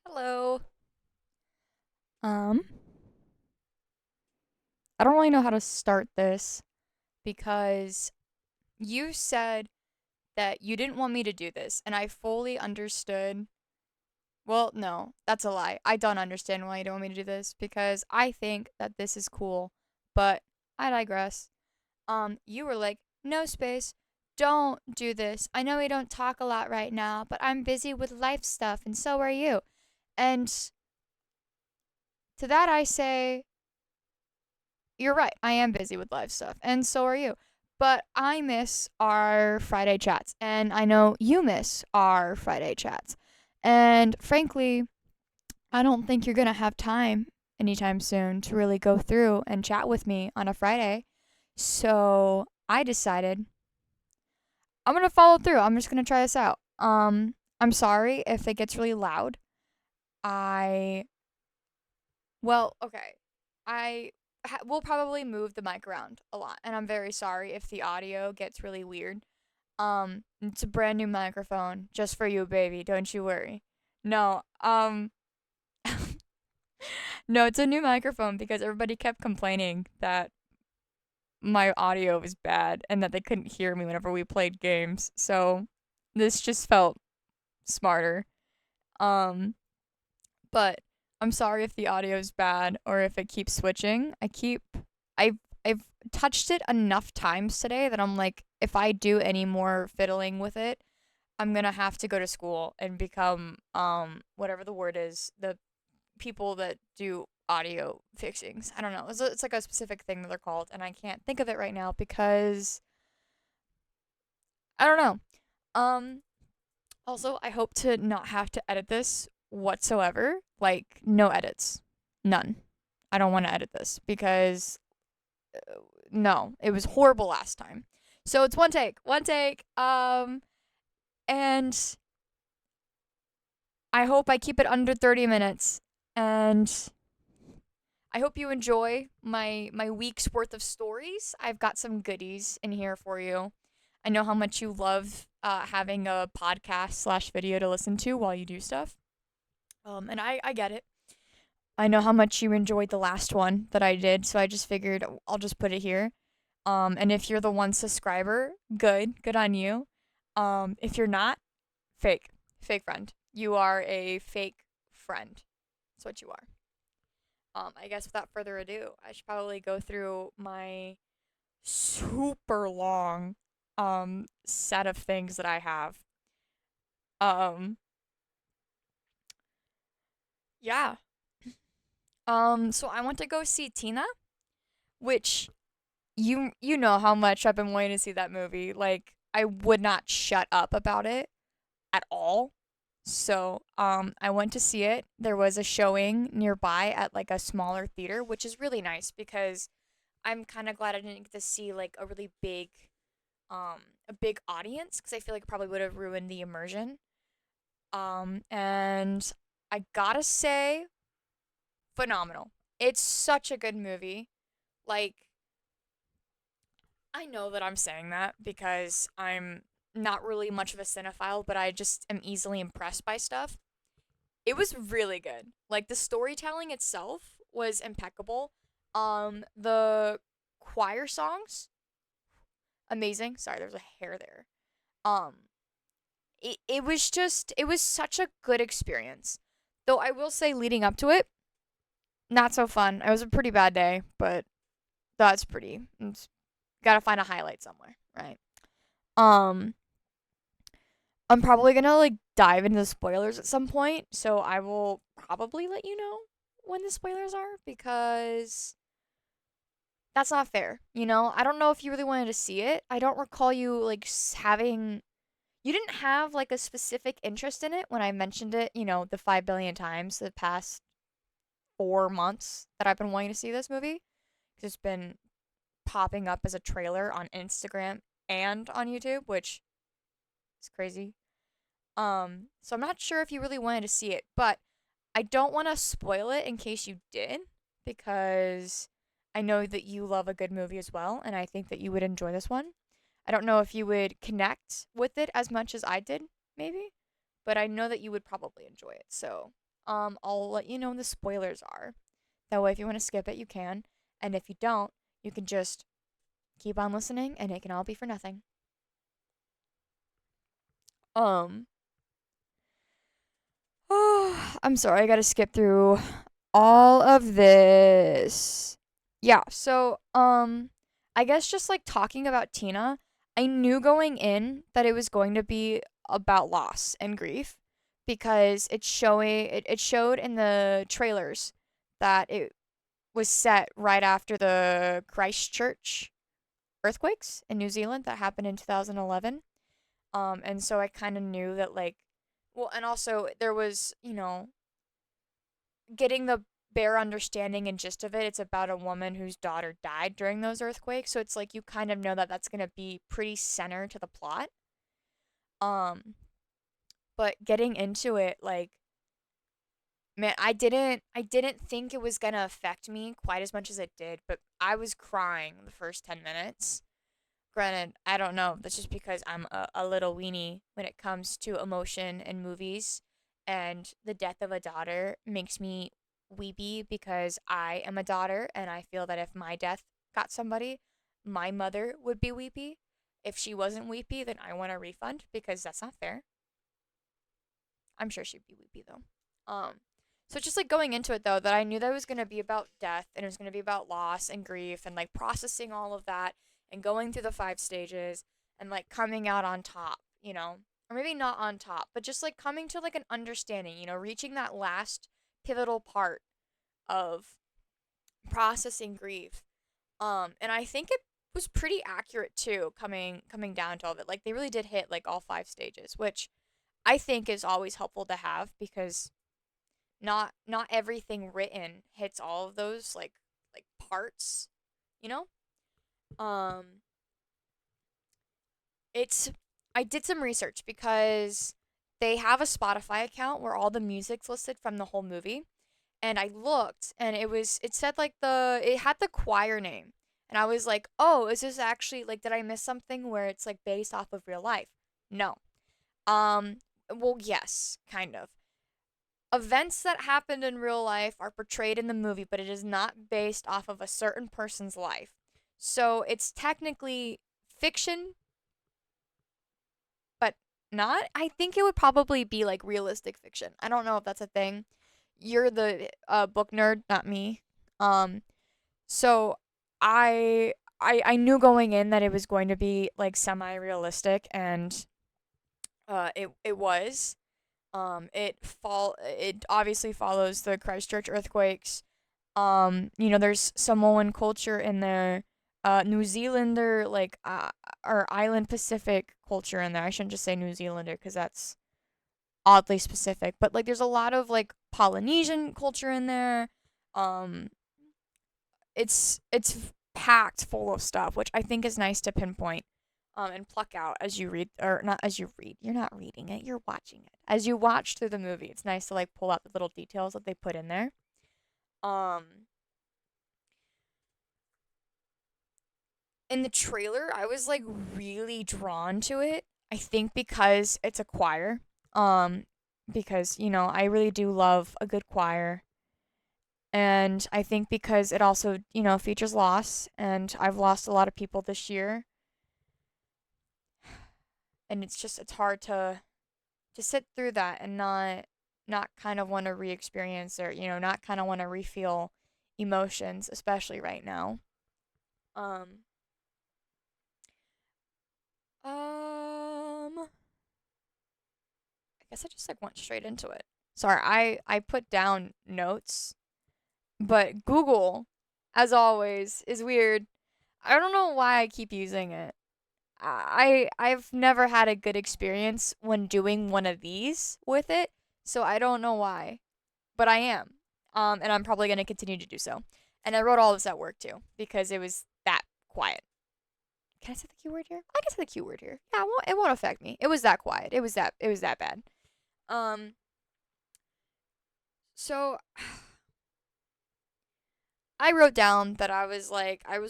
Hello. Um, I don't really know how to start this because you said that you didn't want me to do this, and I fully understood. Well, no, that's a lie. I don't understand why you don't want me to do this because I think that this is cool, but I digress. You were like, "No space. Don't do this. I know we don't talk a lot right now, but I'm busy with life stuff and so are you." And to that I say, you're right. I am busy with live stuff, and so are you. But I miss our Friday chats, and I know you miss our Friday chats. And frankly, I don't think you're going to have time anytime soon to really go through and chat with me on a Friday. So I decided I'm going to follow through. I'm just going to try this out. I'm sorry if it gets really loud. I okay. I will probably move the mic around a lot, and I'm very sorry if the audio gets really weird. It's a brand new microphone just for you, baby. Don't you worry. No, no, it's a new microphone because everybody kept complaining that my audio was bad and that they couldn't hear me whenever we played games. So this just felt smarter. Um, but I'm sorry if the audio is bad or if it keeps switching. I've I've touched it enough times today that I'm like, if I do any more fiddling with it, I'm gonna have to go to school and become whatever the word is, the people that do audio fixings. I don't know. It's like a specific thing that they're called, and I can't think of it right now because I don't know. Um, Also, I hope to not have to edit this whatsoever. Like, no edits. None. I don't want to edit this because no, it was horrible last time. So it's one take. One take. And I hope I keep it under 30 minutes. And I hope you enjoy my week's worth of stories. I've got some goodies in here for you. I know how much you love having a podcast slash video to listen to while you do stuff. And I get it. I know how much you enjoyed the last one that I did, so I just figured I'll just put it here. And if you're the one subscriber, good on you. If you're not, fake friend. You are a fake friend. That's what you are. I guess without further ado, I should probably go through my super long set of things that I have. Um, yeah. So I went to go see Tina, which you know how much I've been wanting to see that movie. Like I would not shut up about it at all. So, I went to see it. There was a showing nearby at like a smaller theater, which is really nice because I'm kind of glad I didn't get to see like um, a big audience because I feel like it probably would have ruined the immersion. And I gotta say, phenomenal. It's such a good movie. Like, I know that I'm saying that because I'm not really much of a cinephile, but I just am easily impressed by stuff. It was really good. Like the storytelling itself was impeccable. The choir songs, amazing. Sorry, there's a hair there. Um, it was such a good experience. Though I will say leading up to it, not so fun. It was a pretty bad day, but that's pretty. It's gotta find a highlight somewhere, right? Um, I'm probably gonna like dive into the spoilers at some point, so I will probably let you know when the spoilers are because that's not fair. I don't know if you really wanted to see it. I don't recall you like having. You didn't have like a specific interest in it when I mentioned it. The 5 billion times the past 4 months that I've been wanting to see this movie. It's been popping up as a trailer on Instagram and on YouTube, which is crazy. So I'm not sure if you really wanted to see it, but I don't want to spoil it in case you did, because I know that you love a good movie as well, and I think that you would enjoy this one. I don't know if you would connect with it as much as I did, maybe, but I know that you would probably enjoy it. So, I'll let you know when the spoilers are. That way, if you want to skip it, you can. And if you don't, you can just keep on listening and it can all be for nothing. Um, I'm sorry, I gotta skip through all of this. Yeah, so, I guess just like talking about Tina, I knew going in that it was going to be about loss and grief because it showed in the trailers that it was set right after the Christchurch earthquakes in New Zealand that happened in 2011. And so I kind of knew that like, well, and also there was, getting the bare understanding and gist of it. It's about a woman whose daughter died during those earthquakes, so it's like you kind of know that that's gonna be pretty center to the plot. Um, but getting into it, like, man, I didn't think it was gonna affect me quite as much as it did, but I was crying the first 10 minutes. Granted, I don't know. That's just because I'm a little weenie when it comes to emotion and movies. And the death of a daughter makes me weepy because I am a daughter and I feel that if my death got somebody, my mother would be weepy. If she wasn't weepy, then I want a refund because that's not fair. I'm sure she'd be weepy though. So just like going into it though, that I knew that it was gonna be about death and it was gonna be about loss and grief and like processing all of that and going through the 5 stages and like coming out on top, or maybe not on top, but just like coming to like an understanding, reaching that last pivotal part of processing grief. And I think it was pretty accurate too, coming down to all of it. Like they really did hit like all 5 stages, which I think is always helpful to have because not everything written hits all of those like parts, you know? Um it's I did some research because they have a Spotify account where all the music's listed from the whole movie. And I looked and it said like it had the choir name. And I was like, "Oh, is this actually like did I miss something where it's like based off of real life?" No. Um well, yes, kind of. Events that happened in real life are portrayed in the movie, but it is not based off of a certain person's life. So it's technically fiction, but not. I think it would probably be like realistic fiction. I don't know if that's a thing. You're the book nerd, not me. Um, so I knew going in that it was going to be like semi-realistic, and it was. It obviously follows the Christchurch earthquakes. There's Samoan culture in there, New Zealander or island Pacific culture in there. I shouldn't just say New Zealander because that's oddly specific, but like there's a lot of like Polynesian culture in there. Um, it's packed full of stuff, which I think is nice to pinpoint and pluck out as you read, or not as you read. You're not reading it, you're watching it. As you watch through the movie, it's nice to like pull out the little details that they put in there. Um, in the trailer, I was like really drawn to it. I think because it's a choir. Because, I really do love a good choir. And I think because it also, features loss, and I've lost a lot of people this year, and it's hard to sit through that and not kind of want to re-experience or not kind of want to refeel emotions, especially right now. Um I guess I just like went straight into it. Sorry, I put down notes, but Google, as always, is weird. I don't know why I keep using it. I've never had a good experience when doing one of these with it, so I don't know why, but I am. And I'm probably gonna continue to do so. And I wrote all this at work too because it was that quiet. Can I say the keyword here? I can say the keyword here. Yeah, it won't affect me. It was that quiet. It was that bad. Um, so I wrote down that I was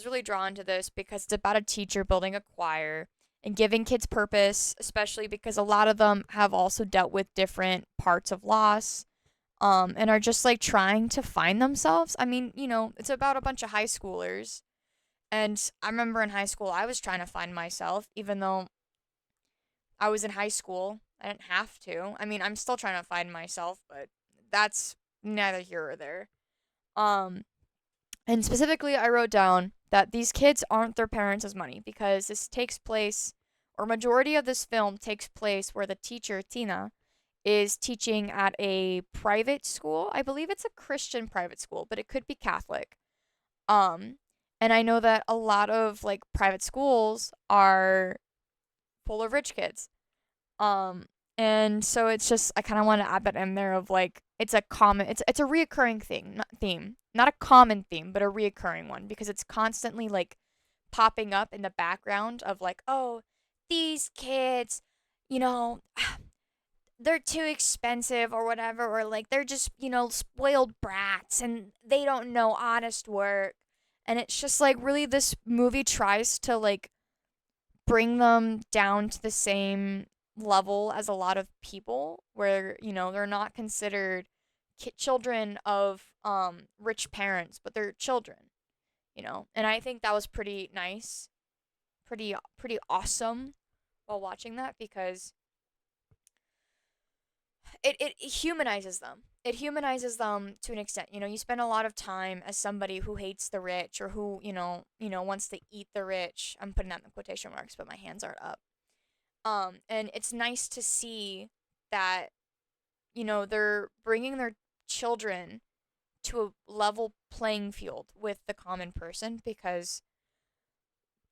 really drawn to this because it's about a teacher building a choir and giving kids purpose, especially because a lot of them have also dealt with different parts of loss. and are just like trying to find themselves. I mean, it's about a bunch of high schoolers. And I remember in high school, I was trying to find myself, even though I was in high school. I didn't have to. I mean, I'm still trying to find myself, but that's neither here or there. Um, and specifically, I wrote down that these kids aren't their parents' money because this takes place, or majority of this film takes place where the teacher, Tina, is teaching at a private school. I believe it's a Christian private school, but it could be Catholic. Um, and I know that a lot of like private schools are full of rich kids. Um, and so it's just I kind of want to add that in there of like it's a reoccurring not a common theme, but a reoccurring one because it's constantly like popping up in the background of like, oh, these kids, you know, they're too expensive or whatever, or like they're just, spoiled brats and they don't know honest work. And it's just like really this movie tries to like bring them down to the same level as a lot of people where, they're not considered children of rich parents, but they're children. And I think that was pretty nice, pretty awesome while watching that because it humanizes them. It humanizes them to an extent. You spend a lot of time as somebody who hates the rich or who, wants to eat the rich. I'm putting that in quotation marks, but my hands aren't up. And it's nice to see that, they're bringing their children to a level playing field with the common person because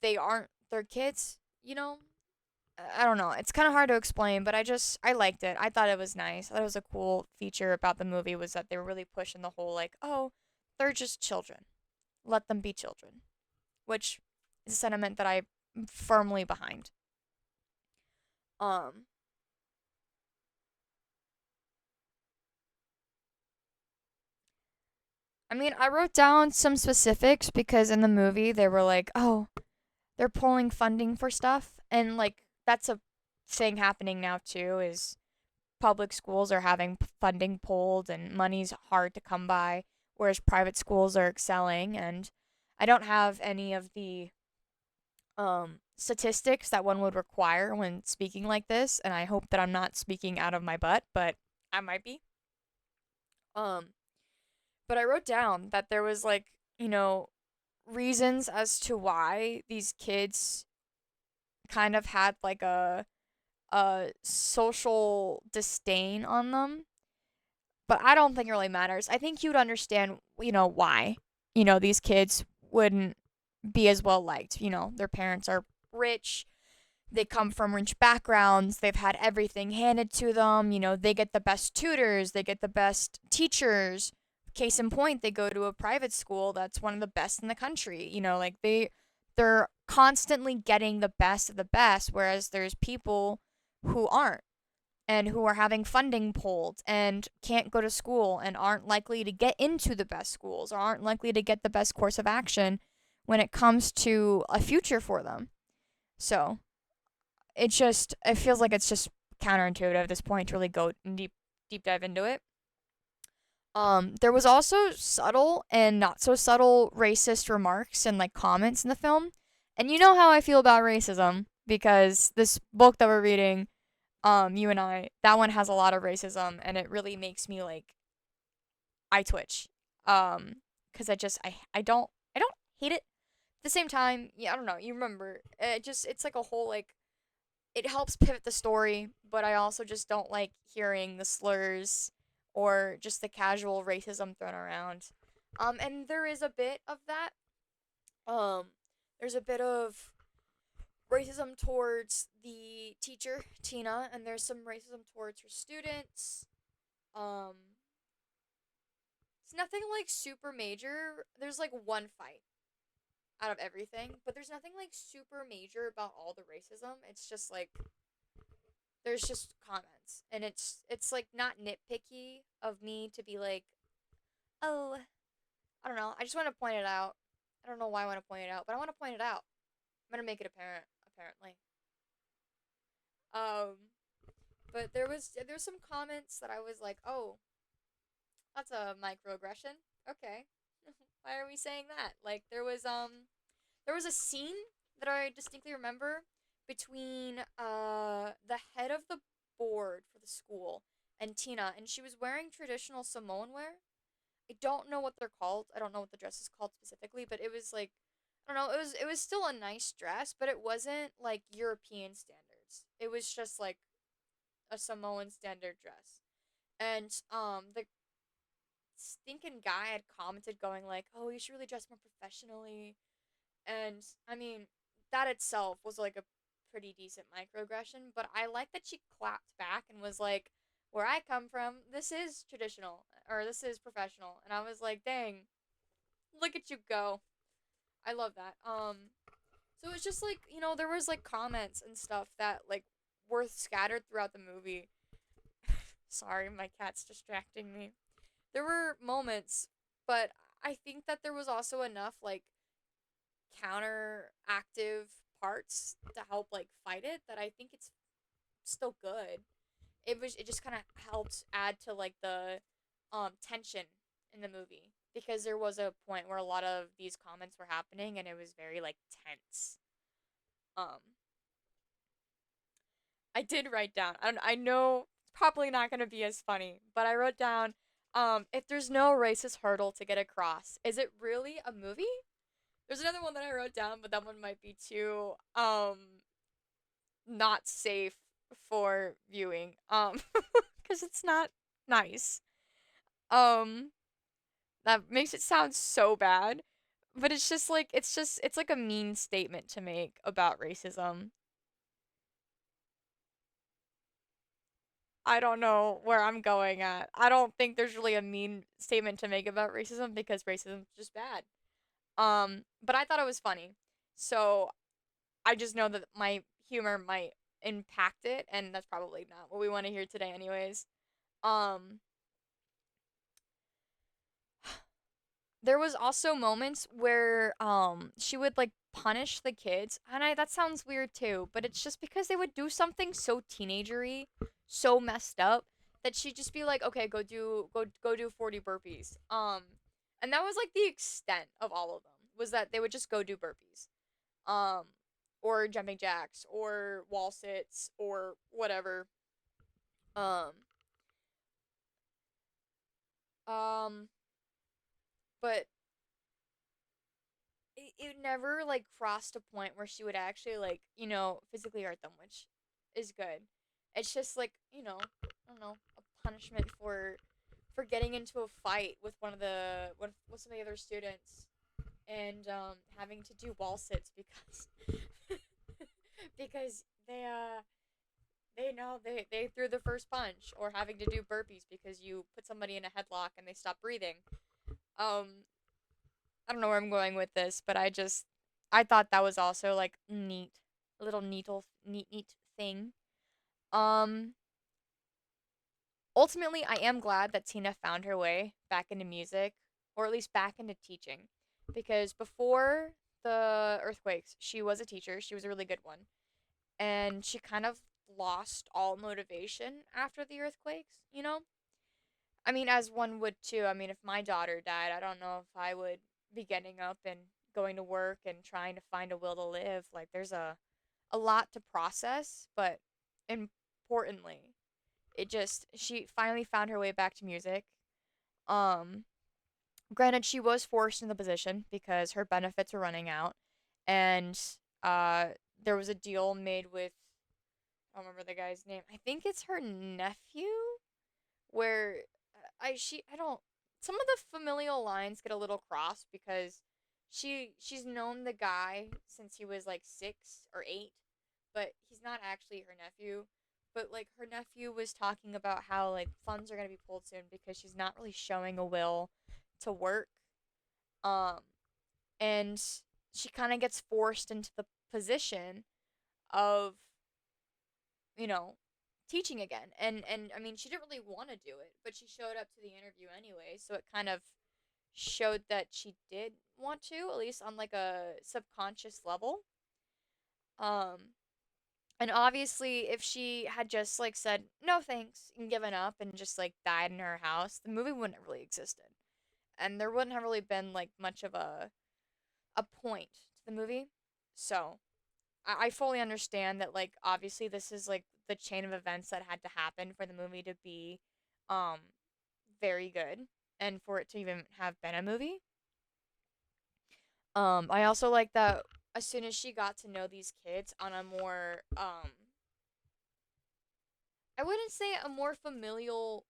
they aren't their kids, you know? I don't know. It's kind of hard to explain, but I liked it. I thought it was nice. I thought it was a cool feature about the movie was that they were really pushing the whole like, oh, they're just children. Let them be children, which is a sentiment that I'm firmly behind. Um, I mean, I wrote down some specifics because in the movie they were like, oh, they're pulling funding for stuff, and like that's a thing happening now too. Is public schools are having funding pulled and money's hard to come by, whereas private schools are excelling. And I don't have any of the statistics that one would require when speaking like this, and I hope that I'm not speaking out of my butt, but I might be. Um, but I wrote down that there was like, you know, reasons as to why these kids kind of had like a social disdain on them, but I don't think it really matters. I think you'd understand, why, these kids wouldn't be as well liked. Their parents are rich, they come from rich backgrounds, they've had everything handed to them, they get the best tutors, they get the best teachers. Case in point, they go to a private school that's one of the best in the country. Like they're constantly getting the best of the best, whereas there's people who aren't and who are having funding pulled and can't go to school and aren't likely to get into the best schools or aren't likely to get the best course of action when it comes to a future for them. So it feels like it's just counterintuitive at this point to really go deep dive into it. There was also subtle and not so subtle racist remarks and like comments in the film. And you know how I feel about racism because this book that we're reading, you and I, that one has a lot of racism and it really makes me like I twitch. Cuz I don't hate it. At the same time, yeah, I don't know. You remember, it's like a whole like it helps pivot the story, but I also just don't like hearing the slurs or just the casual racism thrown around. And there is a bit of that. Um, there's a bit of racism towards the teacher, Tina, and there's some racism towards her students. Um, it's nothing like super major. There's like one fight out of everything, but there's nothing like super major about all the racism. It's just like there's just comments and it's like not nitpicky of me to be like, oh, I don't know, I just want to point it out. I don't know why I want to point it out, but I want to point it out. I'm gonna make it apparent, apparently. um but there's some comments that I was like, oh, That's a microaggression. Okay. Why are we saying that? Like there was a scene that I distinctly remember between the head of the board for the school and Tina, and she was wearing traditional Samoan wear. I don't know what they're called. I don't know what the dress is called specifically, but it was like I don't know, it was still a nice dress, but it wasn't like European standards. It was just like a Samoan standard dress. And the stinking guy had commented going like, "Oh, you should really dress more professionally." And I mean, that itself was like a pretty decent microaggression, but I like that she clapped back and was like, "Where I come from, this is traditional or this is professional." And I was like, "Dang, look at you go." I love that. So it's just like, there was like comments and stuff that like were scattered throughout the movie. Sorry, my cat's distracting me. There were moments, but I think that there was also enough like counteractive parts to help like fight it that I think it's still good. It just kind of helped add to like the tension in the movie because there was a point where a lot of these comments were happening and it was very like tense. Um I did write down. I know it's probably not going to be as funny, but I wrote down if there's no racist hurdle to get across, is it really a movie? There's another one that I wrote down, but that one might be too not safe for viewing. Cuz it's not nice. Um that makes it sound so bad, but it's like a mean statement to make about racism. I don't know where I'm going at. I don't think there's really a mean statement to make about racism because racism's just bad. But I thought it was funny. So I just know that my humor might impact it, and that's probably not what we want to hear today anyways. Um there was also moments where she would like punish the kids, and I that sounds weird too, but it's just because they would do something so teenagery, so messed up that she'd just be like, "Okay, go do 40 burpees." And that was like the extent of all of them was that they would just go do burpees. Um or jumping jacks or wall sits or whatever. Um um but it never like crossed a point where she would actually like physically hurt them, which is good. It's just like I don't know, a punishment for getting into a fight with one of the with some of the other students and having to do wall sits because because they know they threw the first punch, or having to do burpees because you put somebody in a headlock and they stop breathing. um I don't know where I'm going with this, but I thought that was also like neat, a little neat thing. Um, ultimately, I am glad that Tina found her way back into music, or at least back into teaching, because before the earthquakes, she was a teacher. She was a really good one, and she kind of lost all motivation after the earthquakes. I mean, as one would too. I mean, if my daughter died, I don't know if I would be getting up and going to work and trying to find a will to live. Like, there's a lot to process, but importantly, she finally found her way back to music. Um, granted, she was forced in the position because her benefits were running out, and uh, there was a deal made with I don't remember the guy's name. I think it's her nephew where I don't some of the familial lines get a little crossed because she's known the guy since he was like 6 or 8, but he's not actually her nephew. But like her nephew was talking about how like funds are going to be pulled soon because she's not really showing a will to work. Um and she kind of gets forced into the position of you know, teaching again. And I mean, she didn't really want to do it, but she showed up to the interview anyway, so it kind of showed that she did want to, at least on like a subconscious level. Um And obviously, if she had just like said no thanks and given up and just like died in her house, the movie wouldn't have really existed, and there wouldn't have really been like much of a point to the movie. So I fully understand that, like, obviously this is like the chain of events that had to happen for the movie to be um very good and for it to even have been a movie. I also like that as soon as she got to know these kids on a more I wouldn't say a more familial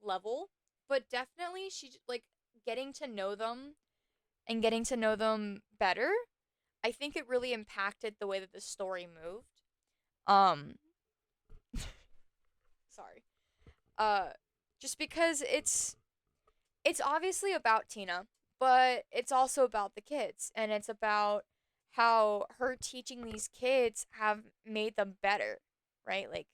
level, but definitely she like getting to know them and getting to know them better. I think it really impacted the way that the story moved. Um sorry. Uh just because it's obviously about Tina, but it's also about the kids and it's about how her teaching these kids have made them better, right? Like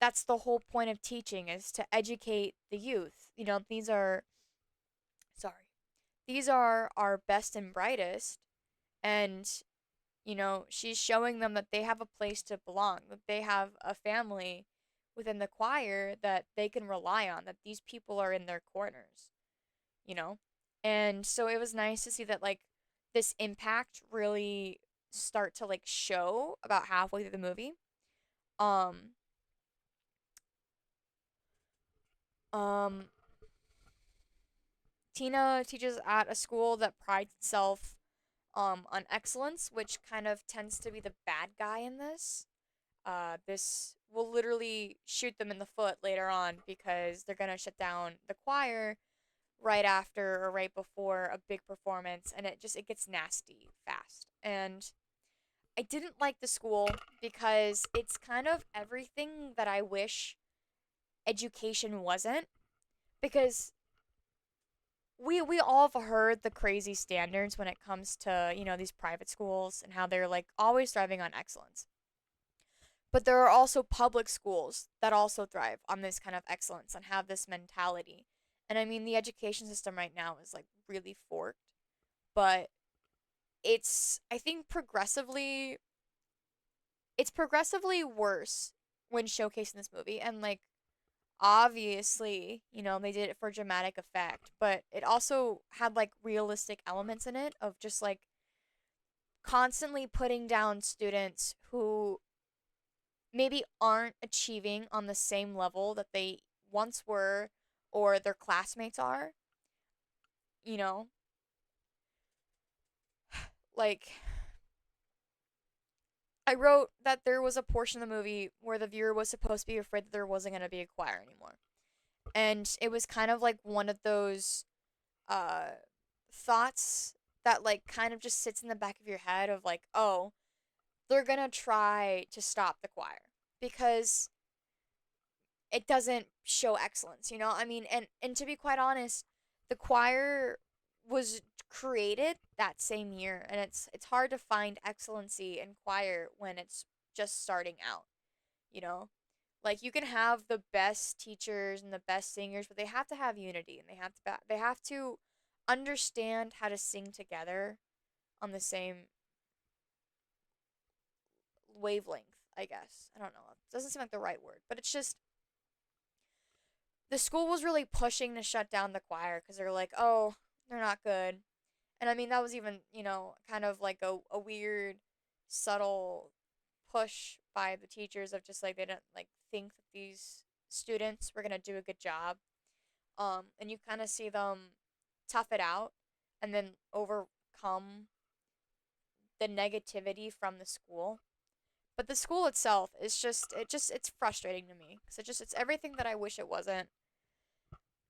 that's the whole point of teaching is to educate the youth. You know, these are sorry. These are our best and brightest and you know, she's showing them that they have a place to belong, that they have a family within the choir that they can rely on, that these people are in their corners, you know? And so it was nice to see that like this impact really start to like show about halfway through the movie. Um um Tina teaches at a school that prides itself on excellence, which kind of tends to be the bad guy in this. This will literally shoot them in the foot later on because they're gonna shut down the choir right after or right before a big performance, and it gets nasty fast. And I didn't like the school because it's kind of everything that I wish education wasn't. Because we all have heard the crazy standards when it comes to these private schools and how they're like always thriving on excellence. But there are also public schools that also thrive on this kind of excellence and have this mentality. And I mean, the education system right now is like really forked, but I think it's progressively worse when showcasing this movie. And like, obviously, they did it for dramatic effect, but it also had like realistic elements in it of just like constantly putting down students who maybe aren't achieving on the same level that they once were or their classmates are, you know? Like, I wrote that there was a portion of the movie where the viewer was supposed to be afraid that there wasn't going to be a choir anymore. And it was kind of like one of those uh, thoughts that, like, kind of just sits in the back of your head of, like, oh, they're going to try to stop the choir because it doesn't show excellence, you know? I mean, and to be quite honest, the choir was created that same year and it's hard to find excellency in choir when it's just starting out, you know? Like you can have the best teachers and the best singers, but they have to have unity and they have to understand how to sing together on the same wavelength, I guess. I don't know. It doesn't seem like the right word, but it's just the school was really pushing to shut down the choir because they're like, oh, they're not good. And I mean, that was even, kind of like a weird, subtle push by the teachers of just like they didn't like think that these students were gonna do a good job. And you kind of see them tough it out and then overcome the negativity from the school. But the school itself is it's frustrating to me because it's everything that I wish it wasn't,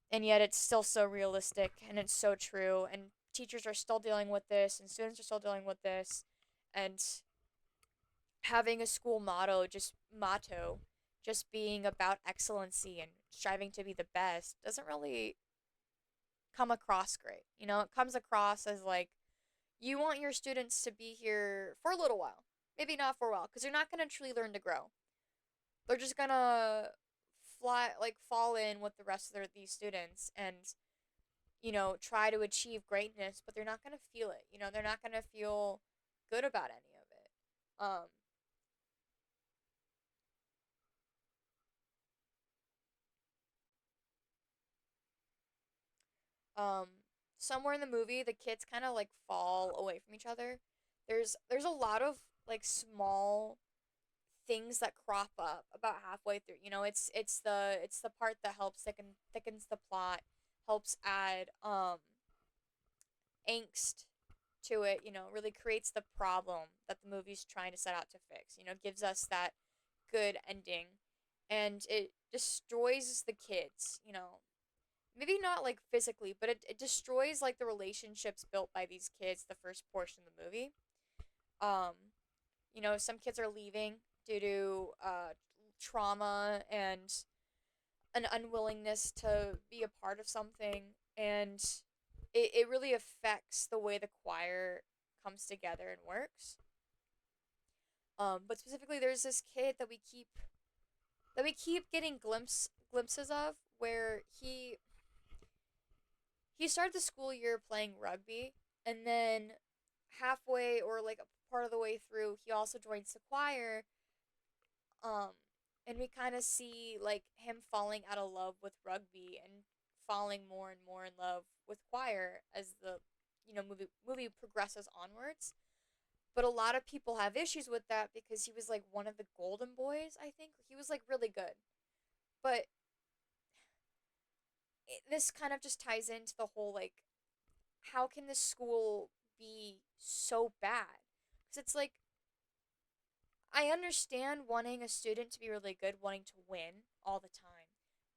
and yet it's still so realistic and it's so true and teachers are still dealing with this and students are still dealing with this and having a school motto just being about excellency and striving to be the best doesn't really come across great. It comes across as like you want your students to be here for a little while, maybe not for a while, because they're not going to truly learn to grow. They're just gonna fall in with the rest of these students and try to achieve greatness, but they're not going to feel it. They're not going to feel good about any of it. um somewhere in the movie the kids kind of like fall away from each other. There's a lot of like small things that crop up about halfway through. You know, it's the part that helps thickens the plot, helps add angst to it, you know, really creates the problem that the movie's trying to set out to fix. You know, gives us that good ending, and it destroys the kids, you know. Maybe not like physically, but it destroys like the relationships built by these kids the first portion of the movie. Um, you know, some kids are leaving due to trauma and an unwillingness to be a part of something, and it really affects the way the choir comes together and works. But specifically, there's this kid that we keep getting glimpses of where he started the school year playing rugby, and then halfway or like a part of the way through, he also joins the choir. Um, and we kind of see like him falling out of love with rugby and falling more and more in love with choir as the movie progresses onwards. But a lot of people have issues with that because he was like one of the golden boys. I think he was like really good, but this kind of just ties into the whole like how can this school be so bad? Because it's like I understand wanting a student to be really good, wanting to win all the time.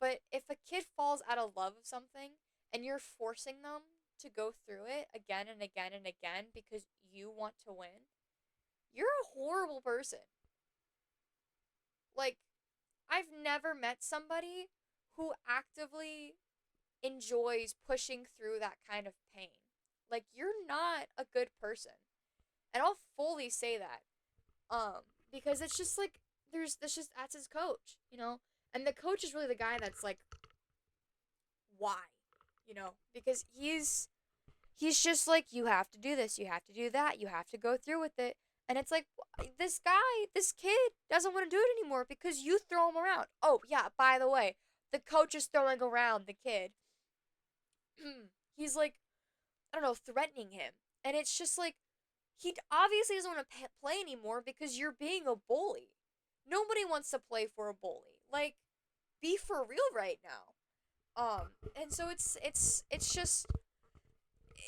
But if a kid falls out of love of something and you're forcing them to go through it again and again and again because you want to win, you're a horrible person. Like, I've never met somebody who actively enjoys pushing through that kind of pain. Like, you're not a good person. And I'll fully say that. Because it's just like that's his coach, you know? And the coach is really the guy that's like, why? You know? Because he's just like, you have to do this, you have to do that, you have to go through with it. And it's like, this kid doesn't want to do it anymore because you throw him around. Oh, yeah, by the way, the coach is throwing around the kid. He's like, I don't know, threatening him. And it's just like, he obviously doesn't want to play anymore because you're being a bully. Nobody wants to play for a bully. Like, be for real right now. And so it's just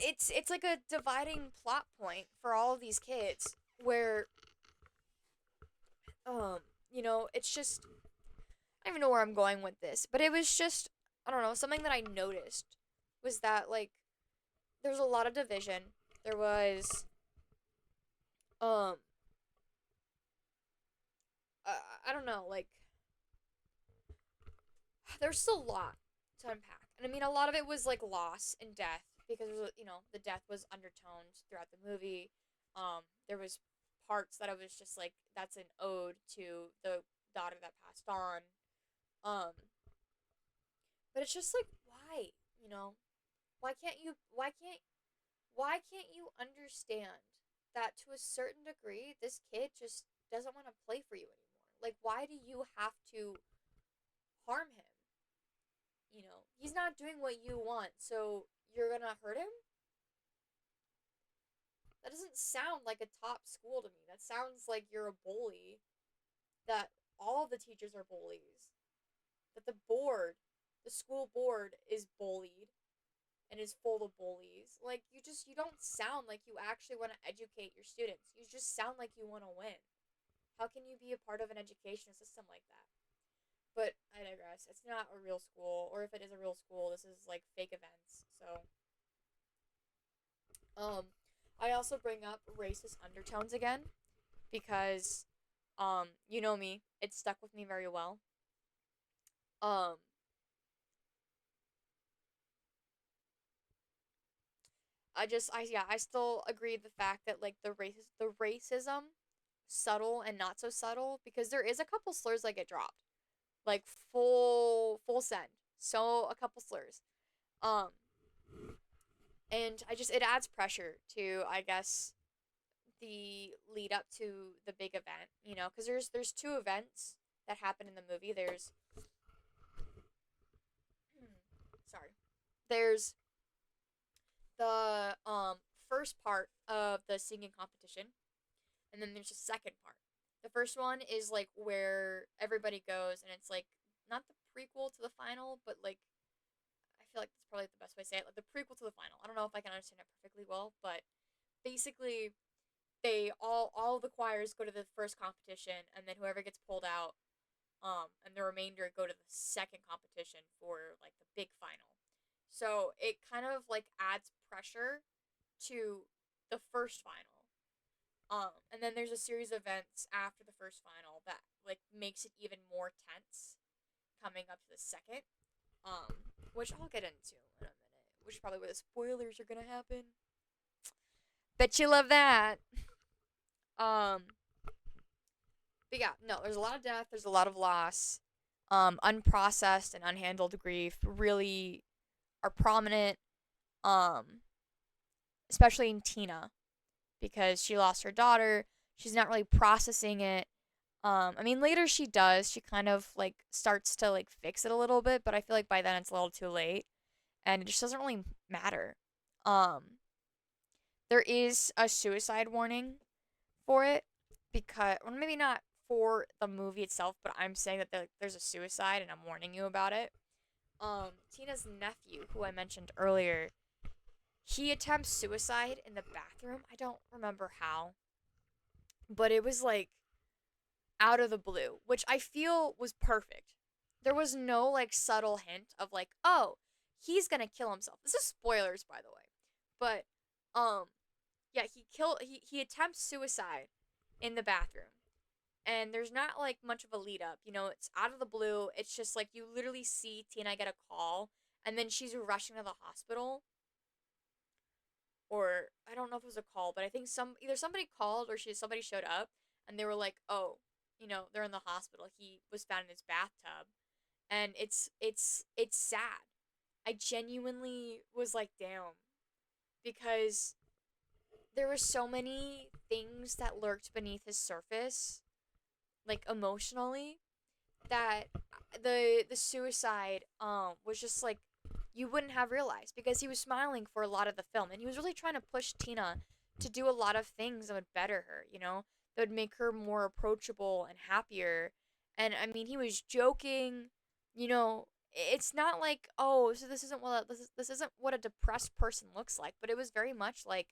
it's like a dividing plot point for all of these kids where you know, it's just I don't even know where I'm going with this, but it was just I don't know, something that I noticed was that like there was a lot of division. There was um I don't know, like there's still a lot to unpack. And I mean, a lot of it was like loss and death because you know the death was undertoned throughout the movie. There was parts that I was just like, that's an ode to the daughter that passed on. Um, but it's just like, why? You know, why can't you understand that to a certain degree this kid just doesn't want to play for you anymore? Like, why do you have to harm him? You know, he's not doing what you want, so you're gonna hurt him? That doesn't sound like a top school to me. That sounds like you're a bully, that all the teachers are bullies, that the school board is bullied and is full of bullies. Like, you don't sound like you actually want to educate your students. You just sound like you want to win. How can you be a part of an education system like that? But I digress. It's not a real school, or if it is a real school, this is like fake events. So, um, I also bring up racist undertones again because, you know me, it stuck with me very well. Um, I still agree with the fact that like the racism, subtle and not so subtle, because there is a couple slurs that get dropped, like full send. So a couple slurs. Um, and it adds pressure to I guess the lead up to the big event, you know, because there's two events that happen in the movie. There's sorry, there's the first part of the singing competition, and then there's a second part. The first one is like where everybody goes, and it's like not the prequel to the final, but like I feel like that's probably the best way to say it. Like the prequel to the final. I don't know if I can understand it perfectly well, but basically they all of the choirs go to the first competition, and then whoever gets pulled out, and the remainder go to the second competition for like the big final. So it kind of like adds pressure to the first final. And then there's a series of events after the first final that like makes it even more tense coming up to the second. Which I'll get into in a minute. Which is probably where the spoilers are gonna happen. Bet you love that. Um, but yeah, no, there's a lot of death. There's a lot of loss. Unprocessed and unhandled grief really are prominent. Um, especially in Tina because she lost her daughter. She's not really processing it. I mean, later she does. She kind of like starts to like fix it a little bit, but I feel like by then it's a little too late, and it just doesn't really matter. Um, there is a suicide warning for it because, well, maybe not for the movie itself, but I'm saying that there's a suicide, and I'm warning you about it. Tina's nephew, who I mentioned earlier, he attempts suicide in the bathroom. I don't remember how, but it was like out of the blue, which I feel was perfect. There was no like subtle hint of like, oh, he's gonna kill himself. This is spoilers, by the way, but um, yeah, he attempts suicide in the bathroom, and there's not like much of a lead up. You know, it's out of the blue. It's just like you literally see Tina get a call, and then she's rushing to the hospital, or I don't know if it was a call, but I think either somebody called or somebody showed up and they were like, "Oh, they're in the hospital. He was found in his bathtub." And it's sad. I genuinely was like, "Damn," because there were so many things that lurked beneath his surface, like emotionally, that the suicide was just like you wouldn't have realized because he was smiling for a lot of the film and he was really trying to push Tina to do a lot of things that would better her, that would make her more approachable and happier. And I mean, he was joking, it's not like, oh, so this isn't what a depressed person looks like, but it was very much like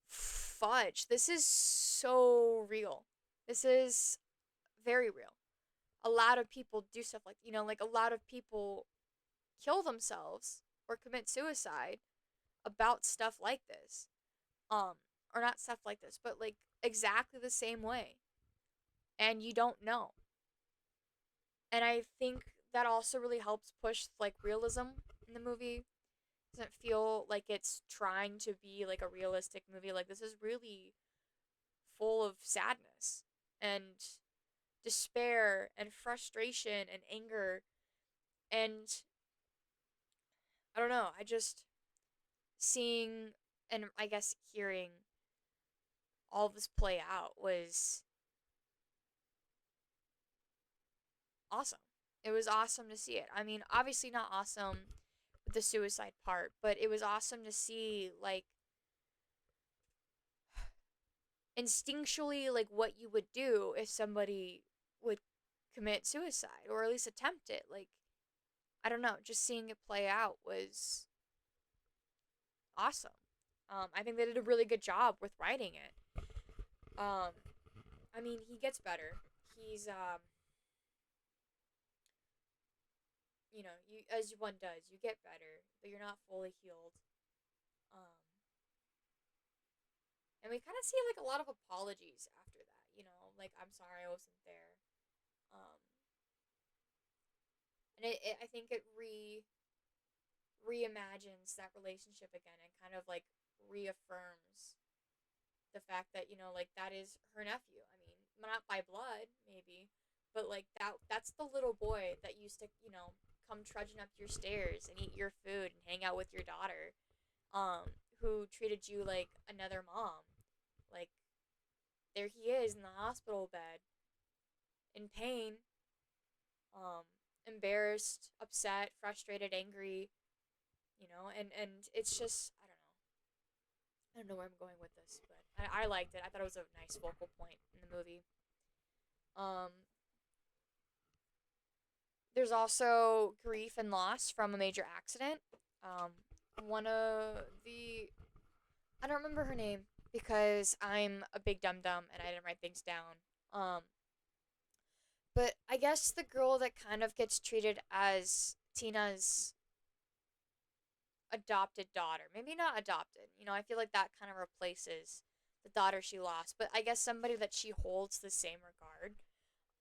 fudge. This is so real. This is very real. A lot of people do stuff like, like a lot of people kill themselves or commit suicide about stuff like this. Um, or not stuff like this, but like exactly the same way. And you don't know. And I think that also really helps push like realism in the movie. It doesn't feel like it's trying to be like a realistic movie. Like this is really full of sadness and despair and frustration and anger and I don't know. I just seeing and I guess hearing all this play out was awesome. It was awesome to see it. I mean, obviously not awesome with the suicide part, but it was awesome to see like instinctually like what you would do if somebody would commit suicide or at least attempt it. Like I don't know, just seeing it play out was awesome. I think they did a really good job with writing it. Um, I mean, he gets better. He's you as one does, you get better, but you're not fully healed. Um, and we kind of see like a lot of apologies after that. Like I'm sorry I wasn't there. Um, and I think it reimagines that relationship again and kind of like reaffirms the fact that like that is her nephew. I mean, not by blood maybe, but like that's the little boy that used to come trudging up your stairs and eat your food and hang out with your daughter, who treated you like another mom. Like there he is in the hospital bed in pain, um, embarrassed, upset, frustrated, angry, and it's just I don't I don't know where I'm going with this, but I liked it. I thought it was a nice focal point in the movie. Um, there's also grief and loss from a major accident. Um, one of the I don't remember her name because I'm a big dum dum and I didn't write things down. Um, but I guess the girl that kind of gets treated as Tina's adopted daughter. Maybe not adopted. I feel like that kind of replaces the daughter she lost, but I guess somebody that she holds the same regard.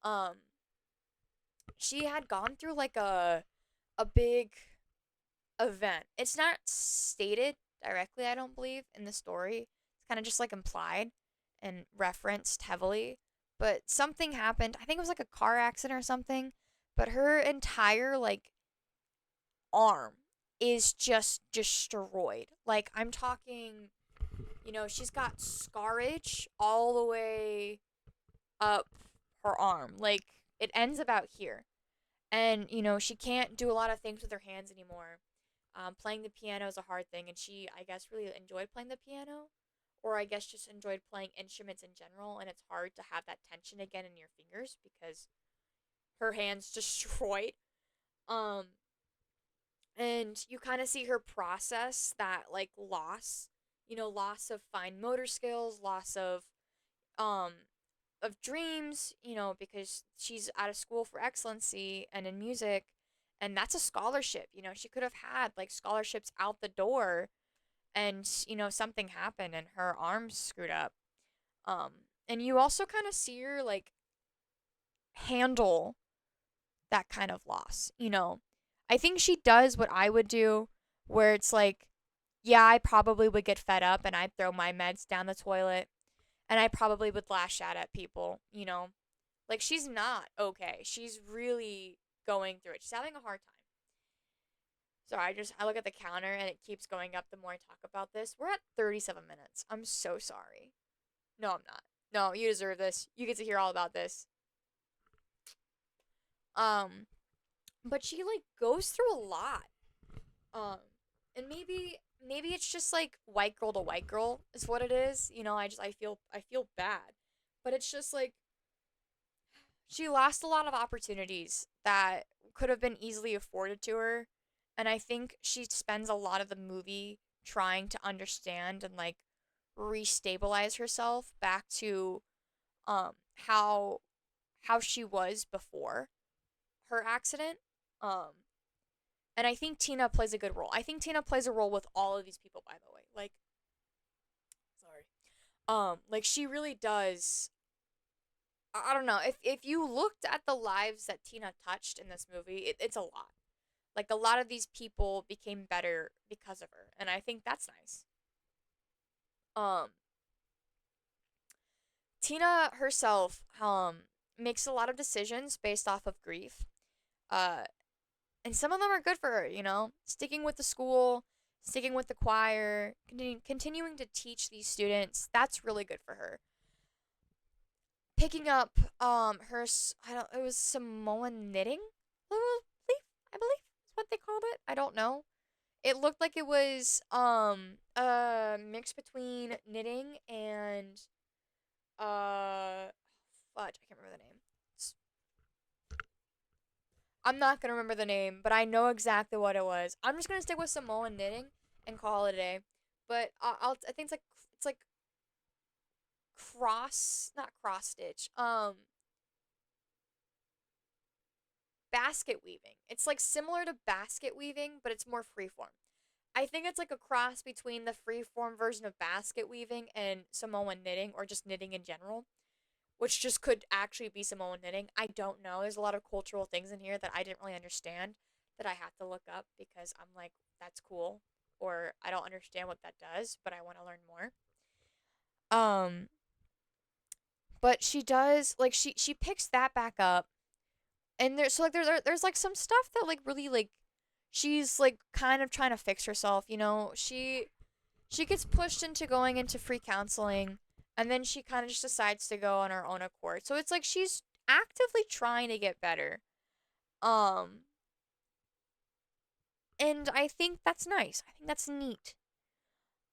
Um she had gone through like a big event. It's not stated directly, I don't believe, in the story. It's kind of just like implied and referenced heavily. But something happened. I think it was like a car accident or something. But her entire like arm is just destroyed. Like I'm talking, she's got scarage all the way up her arm. Like it ends about here. And, she can't do a lot of things with her hands anymore. Playing the piano is a hard thing, and she, I guess, really enjoyed playing the piano, or I guess just enjoyed playing instruments in general. And it's hard to have that tension again in your fingers because her hands destroyed. Um, and you kind of see her process that like loss, loss of fine motor skills, loss um of dreams, because she's out of school for excellency and in music, and that's a scholarship. She could have had like scholarships out the door, and something happened and her arms screwed up. Um, and you also kind of see her like handle that kind of loss. I think she does what I would do, where it's like, yeah, I probably would get fed up and I'd throw my meds down the toilet, and I probably would lash out at people. Like she's not okay. She's really going through it. She's having a hard time. So I look at the counter and it keeps going up the more I talk about this. We're at 37 minutes. I'm so sorry. No, I'm not. No, you deserve this. You get to hear all about this. Um, but she like goes through a lot. Um, and maybe it's just like white girl to white girl is what it is. I feel bad. But it's just like she lost a lot of opportunities that could have been easily afforded to her. And I think she spends a lot of the movie trying to understand and like restabilize herself back to um how how she was before her accident. Um and I think Tina plays a good role. I think Tina plays a role with all of these people, by the way. Like sorry. Like she really does. I don't know. If you looked at the lives that Tina touched in this movie, it's a lot. Like a lot of these people became better because of her, and I think that's nice. Um, Tina herself makes a lot of decisions based off of grief. Uh, and some of them are good for her. Sticking with the school, sticking with the choir, continuing to teach these students. That's really good for her. Picking up her I don't it was Samoan knitting. I believe is what they called it. I don't know. It looked like it was a mix between knitting and fudge, I can't remember the name. I'm not gonna remember the name, but I know exactly what it was. I'm just gonna stick with Samoan knitting and call it a day. But I think it's like not cross stitch. Basket weaving. It's like similar to basket weaving, but it's more freeform. I think it's like a cross between the freeform version of basket weaving and Samoan knitting, or just knitting in general, which just could actually be Samoan knitting. I don't know. There's a lot of cultural things in here that I didn't really understand that I have to look up because I'm like, that's cool, or I don't understand what that does, but I want to learn more. Um, but she does like she picks that back up, and there's like some stuff that like really like she's like kind of trying to fix herself. She gets pushed into going into free counseling, and then she kind of just decides to go on her own accord. So it's like she's actively trying to get better. Um and I think that's nice. I think that's neat.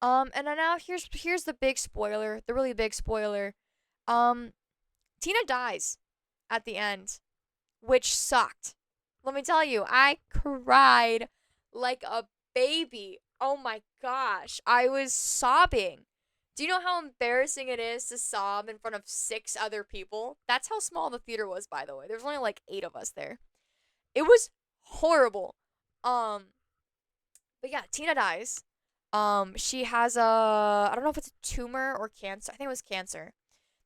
And then now here's the big spoiler, the really big spoiler. Um, Tina dies at the end, which sucked. Let me tell you, I cried like a baby. Oh my gosh, I was sobbing. Do you know how embarrassing it is to sob in front of six other people? That's how small the theater was, by the way. There's only like eight of us there. It was horrible. Um, but yeah, Tina dies. She has a I don't know if it's a tumor or cancer. I think it was cancer.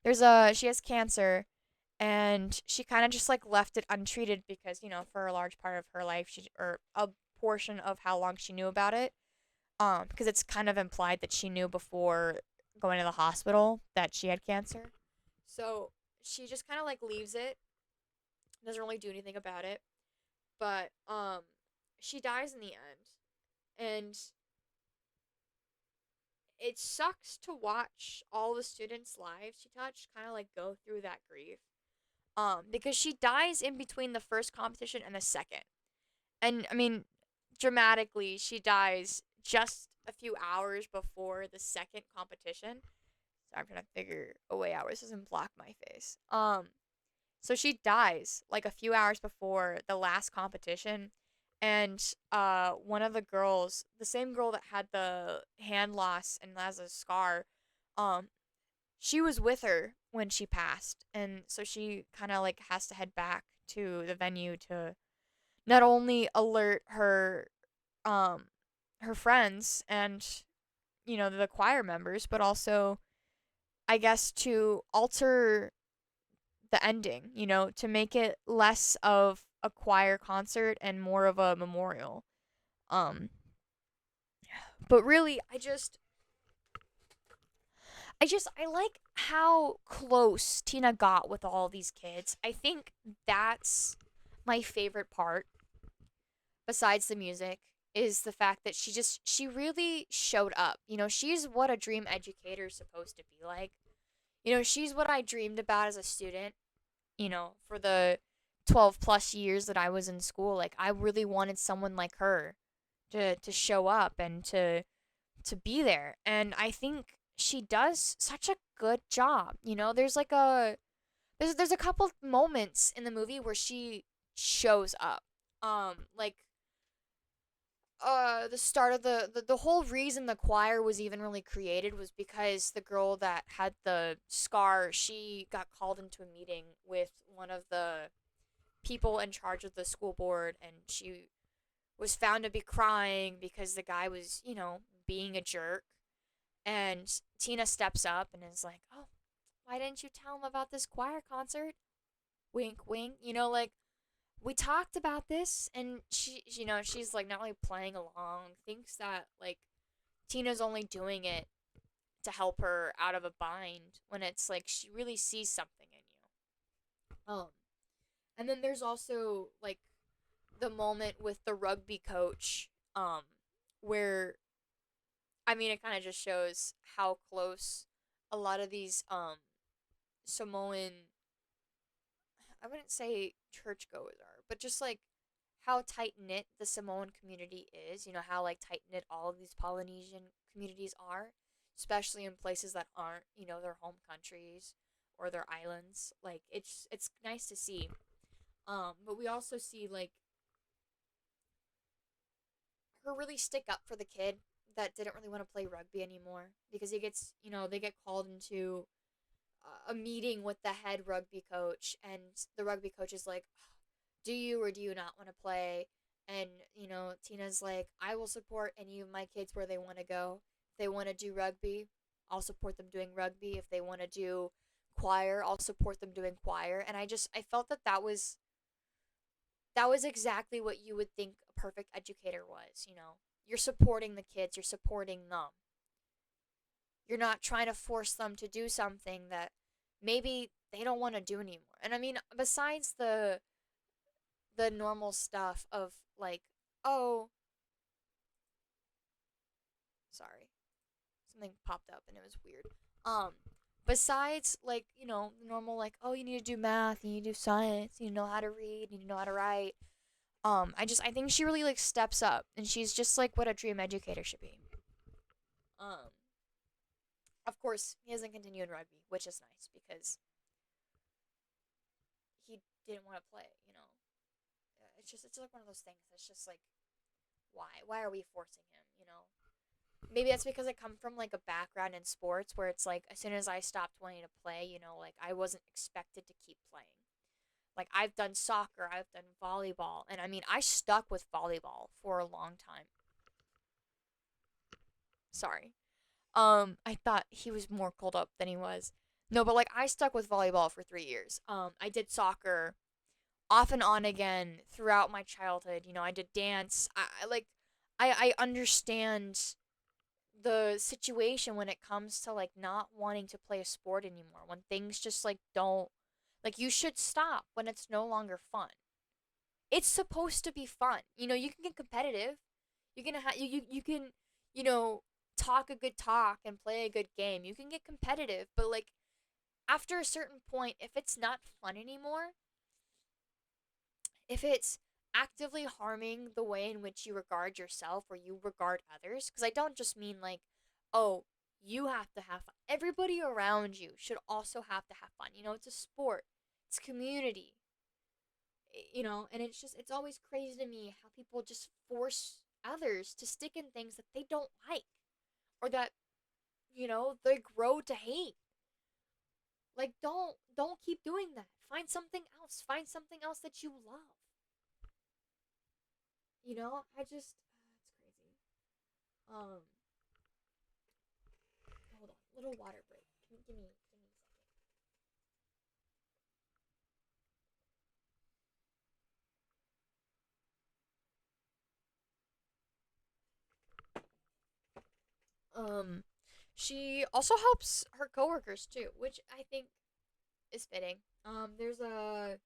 She has cancer, and she kind of just like left it untreated because for a large part of her life or a portion of how long she knew about it, because it's kind of implied that she knew before going to the hospital that she had cancer. So she just kind of like leaves it, doesn't really do anything about it. But she dies in the end, and it sucks to watch all the students' lives she touched kind of like go through that grief. Because she dies in between the first competition and the second. And I mean, dramatically, she dies just a few hours before the second competition. So I'm trying to figure a way out where this doesn't block my face. So she dies like a few hours before the last competition, and one of the girls, the same girl that had the hand loss and has a scar, um, she was with her when she passed, and so she kind of like has to head back to the venue to not only alert um her friends and the choir members, but also I guess to alter the ending, to make it less of a choir concert and more of a memorial. Um but really I like how close Tina got with all these kids. I think that's my favorite part besides the music is the fact that she really showed up. She's what a dream educator is supposed to be like. She's what I dreamed about as a student, for the 12 plus years that I was in school. Like I really wanted someone like her to show up and to be there. And I think she does such a good job. There's a couple moments in the movie where she shows up. Like the start of the whole reason the choir was even really created was because the girl that had the scar, she got called into a meeting with one of the people in charge of the school board, and she was found to be crying because the guy was, being a jerk. And Tina steps up and is like, "Oh, why didn't you tell him about this choir concert?" Wink, wink. Like we talked about this, and she's like not really playing along, thinks that like Tina's only doing it to help her out of a bind when it's like she really sees something in you. And then there's also like the moment with the rugby coach, where I mean it kind of just shows how close a lot of these Samoan, I wouldn't say churchgoers are, but just like how tight knit the Samoan community is. How like tight knit all of these Polynesian communities are, especially in places that aren't, their home countries or their islands. Like it's nice to see. But we also see like her really stick up for the kid that didn't really want to play rugby anymore because they get called into a meeting with the head rugby coach, and the rugby coach is like, do you or do you not want to play? And Tina's like, I will support any of my kids where they want to go. If they want to do rugby, I'll support them doing rugby. If they want to do choir, I'll support them doing choir. And I felt that was exactly what you would think a perfect educator was. You're supporting the kids, you're supporting them. You're not trying to force them to do something that maybe they don't want to do anymore. And I mean, besides the normal stuff of like, oh, sorry, something popped up and it was weird. Um, Besides like normal like, oh, you need to do math, you need to do science, you know how to read, you know how to write. I think she really like steps up, and she's just like what a dream educator should be. Um, of course, he hasn't continued in rugby, which is nice because he didn't want to play. It's like one of those things. It's just like, why? Why are we forcing him? Maybe that's because I come from like a background in sports where it's like as soon as I stopped wanting to play, like I wasn't expected to keep playing. Like I've done soccer, I've done volleyball, and I mean I stuck with volleyball for a long time. Sorry. I thought he was more cold up than he was. No, but like I stuck with volleyball for 3 years. I did soccer off and on again throughout my childhood. I did dance. I understand the situation when it comes to like not wanting to play a sport anymore. When things just like don't like you should stop when it's no longer fun. It's supposed to be fun. You can get competitive. You can, you know, talk a good talk and play a good game. You can get competitive, but like after a certain point, if it's not fun anymore, if it's actively harming the way in which you regard yourself or you regard others, because I don't just mean like, oh, you have to have fun. Everybody around you should also have to have fun. It's a sport, it's community, and it's always crazy to me how people just force others to stick in things that they don't like or that, they grow to hate. Like don't keep doing that. Find something else. Find something else that you love. I just it's crazy. Um, hold on, little water break. Give me a second. She also helps her coworkers too, which I think is fitting. There's a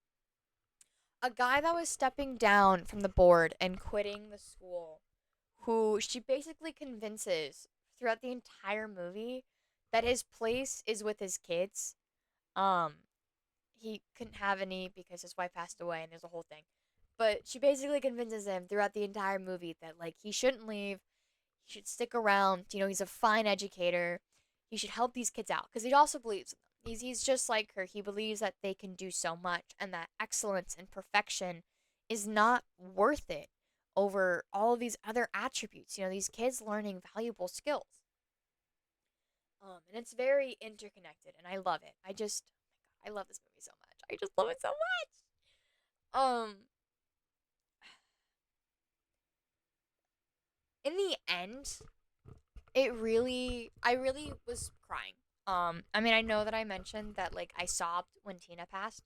guy that was stepping down from the board and quitting the school, who she basically convinces throughout the entire movie that his place is with his kids. Um, he couldn't have any because his wife passed away, and there's a whole thing. But she basically convinces him throughout the entire movie that like he shouldn't leave. He should stick around. He's a fine educator. He should help these kids out because he also believes in them. He's just like her. He believes that they can do so much and that excellence and perfection is not worth it over all of these other attributes. These kids learning valuable skills. And it's very interconnected, and I love it. I love this movie so much. I just love it so much. In the end, I really was crying. I mean, I know that I mentioned that like I sobbed when Tina passed,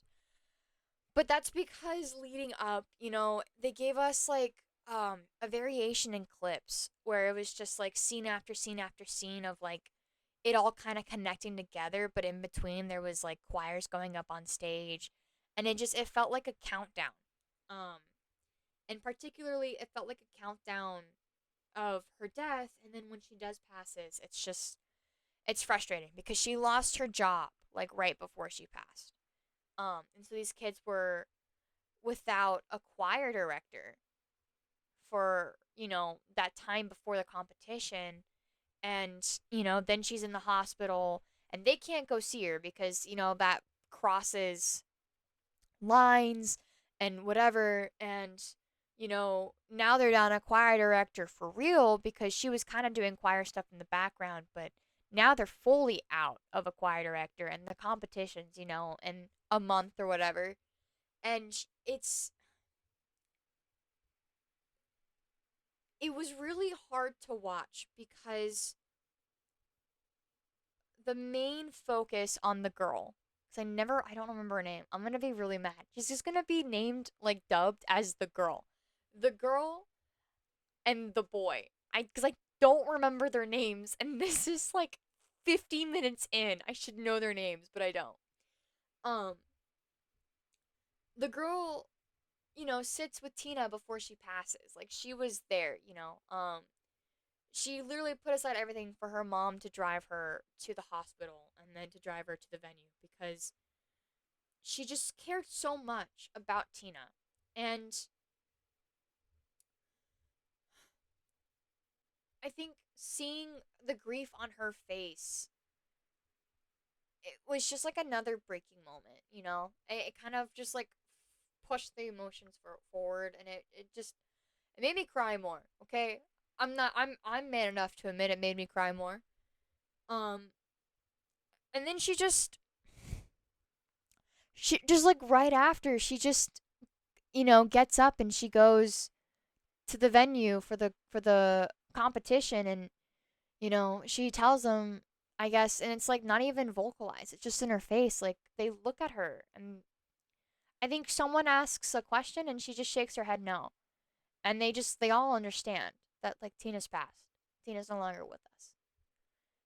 but that's because leading up, they gave us like a variation in clips where it was just like scene after scene after scene of like it all kind of connecting together, but in between there was like choirs going up on stage, and it felt like a countdown. Um, and particularly it felt like a countdown of her death, and then when she does passes, it's frustrating because she lost her job like right before she passed. And so these kids were without a choir director for, that time before the competition, and then she's in the hospital and they can't go see her because, that crosses lines and whatever. And now they're down a choir director for real because she was kind of doing choir stuff in the background, but now they're fully out of a choir director and the competitions, in a month or whatever. And it was really hard to watch because the main focus on the girl, because I don't remember her name. I'm gonna be really mad. She's just gonna be named like dubbed as the girl and the boy. Because I don't remember their names, and this is like 50 minutes in. I should know their names, but I don't. Um, the girl, sits with Tina before she passes. Like she was there. She literally put aside everything for her mom to drive her to the hospital and then to drive her to the venue because she just cared so much about Tina. And I think seeing the grief on her face, it was just like another breaking moment, you know? It kind of just like pushed the emotions forward, and it just it made me cry more, okay? I'm man enough to admit it made me cry more. Um and then she just like right after she just gets up and she goes to the venue for the competition, and she tells them, I guess, and it's like not even vocalized. It's just in her face. Like they look at her, and I think someone asks a question and she just shakes her head no. And they all understand that like Tina's passed. Tina's no longer with us.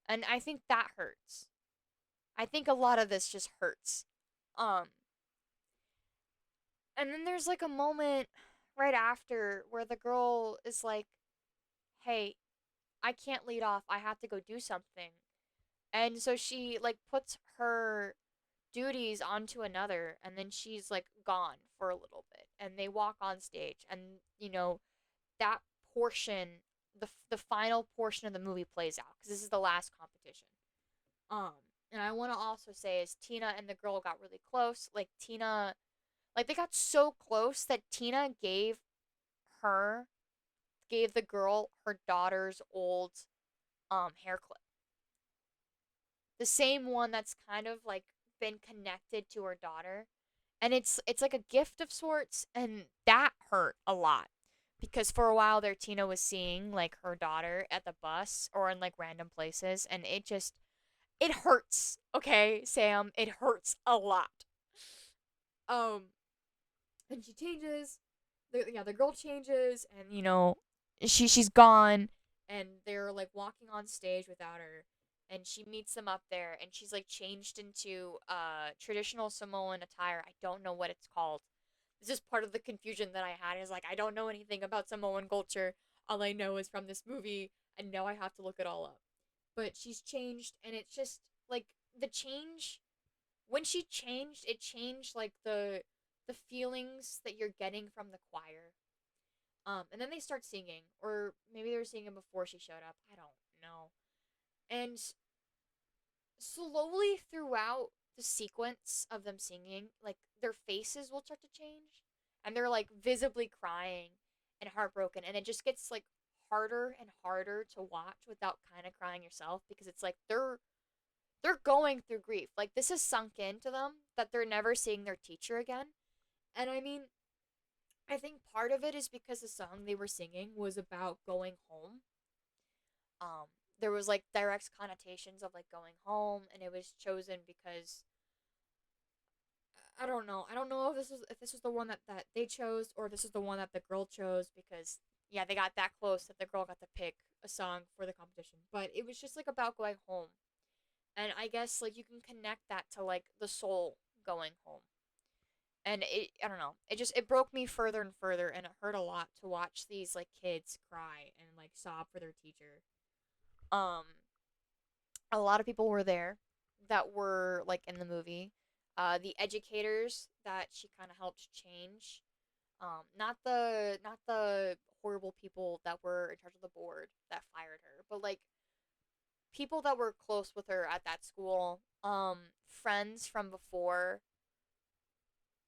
And I think that hurts. I think a lot of this just hurts. Um and then there's like a moment right after where the girl is like, "Hey, I can't lead off. I have to go do something." And so she like puts her duties onto another, and then she's like gone for a little bit, and they walk on stage, and that portion, the final portion of the movie plays out because this is the last competition. um and I want to also say is Tina and the girl got really close. Like Tina, like they got so close that Tina her gave the girl her daughter's old hair clip, the same one that's kind of like been connected to her daughter, and it's like a gift of sorts, and that hurt a lot because for a while there Tina was seeing like her daughter at the bus or in like random places, and it hurts. Okay, Sam, it hurts a lot. um and she changes, the girl changes, and she's gone, and they're like walking on stage without her, and she meets them up there, and she's like changed into traditional Samoan attire. I don't know what it's called. This is part of the confusion that I had, is like I don't know anything about Samoan culture. All I know is from this movie, and now I have to look it all up. But she's changed, and it's just like the change, when she changed, it changed like the feelings that you're getting from the choir. And then they start singing, or maybe they were singing before she showed up. I don't know. And slowly throughout the sequence of them singing, like their faces will start to change, and they're like visibly crying and heartbroken, and it just gets like harder and harder to watch without kind of crying yourself, because it's like they're going through grief. Like this is sunk into them that they're never seeing their teacher again. And I mean, I think part of it is because the song they were singing was about going home. Um, there was like direct connotations of like going home, and it was chosen because I don't know. I don't know if this was the one that they chose, or if this is the one that the girl chose, because yeah, they got that close that the girl got to pick a song for the competition. But it was just like about going home, and I guess like you can connect that to like the soul going home. And I don't know, it broke me further and further, and it hurt a lot to watch these like kids cry and like sob for their teacher. um a lot of people were there that were like in the movie. The educators that she kind of helped change, not the horrible people that were in charge of the board that fired her, but like people that were close with her at that school, friends from before,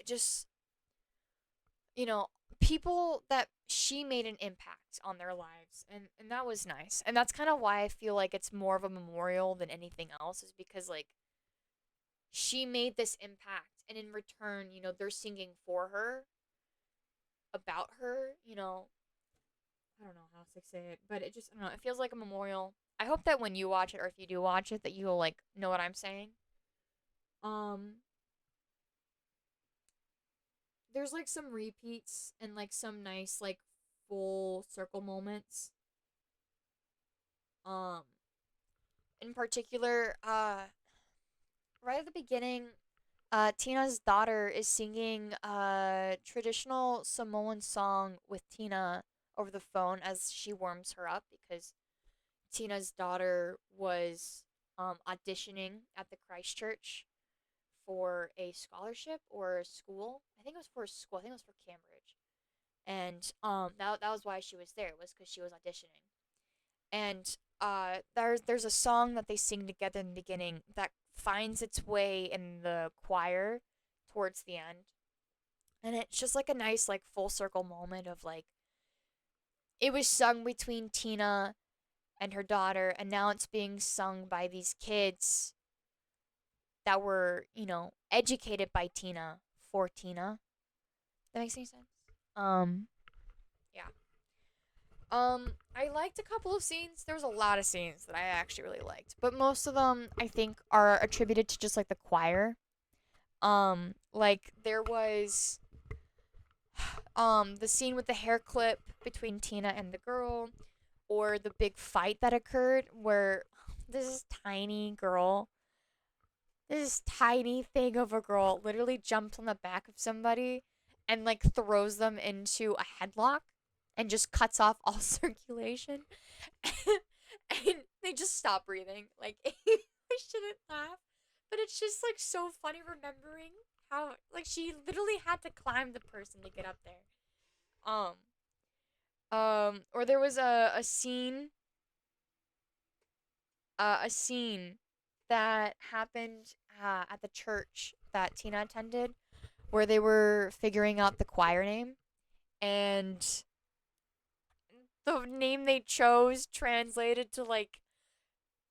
just people that she made an impact on their lives, and that was nice. And that's kind of why I feel like it's more of a memorial than anything else, is because like she made this impact, and in return, they're singing for her, about her. I don't know how to say it, but it just, I don't know, it feels like a memorial. I hope that when you watch it, or if you do watch it, that you'll like know what I'm saying. um there's like some repeats and like some nice like full circle moments. um in particular, right at the beginning, Tina's daughter is singing a traditional Samoan song with Tina over the phone as she warms her up, because Tina's daughter was auditioning at the Christchurch for a scholarship or a school. I think it was for a school. I think it was for Cambridge. And that was why she was there, was because she was auditioning. And there's a song that they sing together in the beginning that finds its way in the choir towards the end. And it's just like a nice like full circle moment of like it was sung between Tina and her daughter, and now it's being sung by these kids that were, educated by Tina for Tina. That makes any sense? Um, yeah. I liked a couple of scenes. There was a lot of scenes that I actually really liked, but most of them I think are attributed to just like the choir. Like there was the scene with the hair clip between Tina and the girl, or the big fight that occurred where this tiny girl, this tiny thing of a girl literally jumps on the back of somebody and like throws them into a headlock and just cuts off all circulation. And they just stop breathing. Like I shouldn't laugh, but it's just like so funny remembering how like she literally had to climb the person to get up there. Um or there was a scene that happened at the church that Tina attended where they were figuring out the choir name, and the name they chose translated to like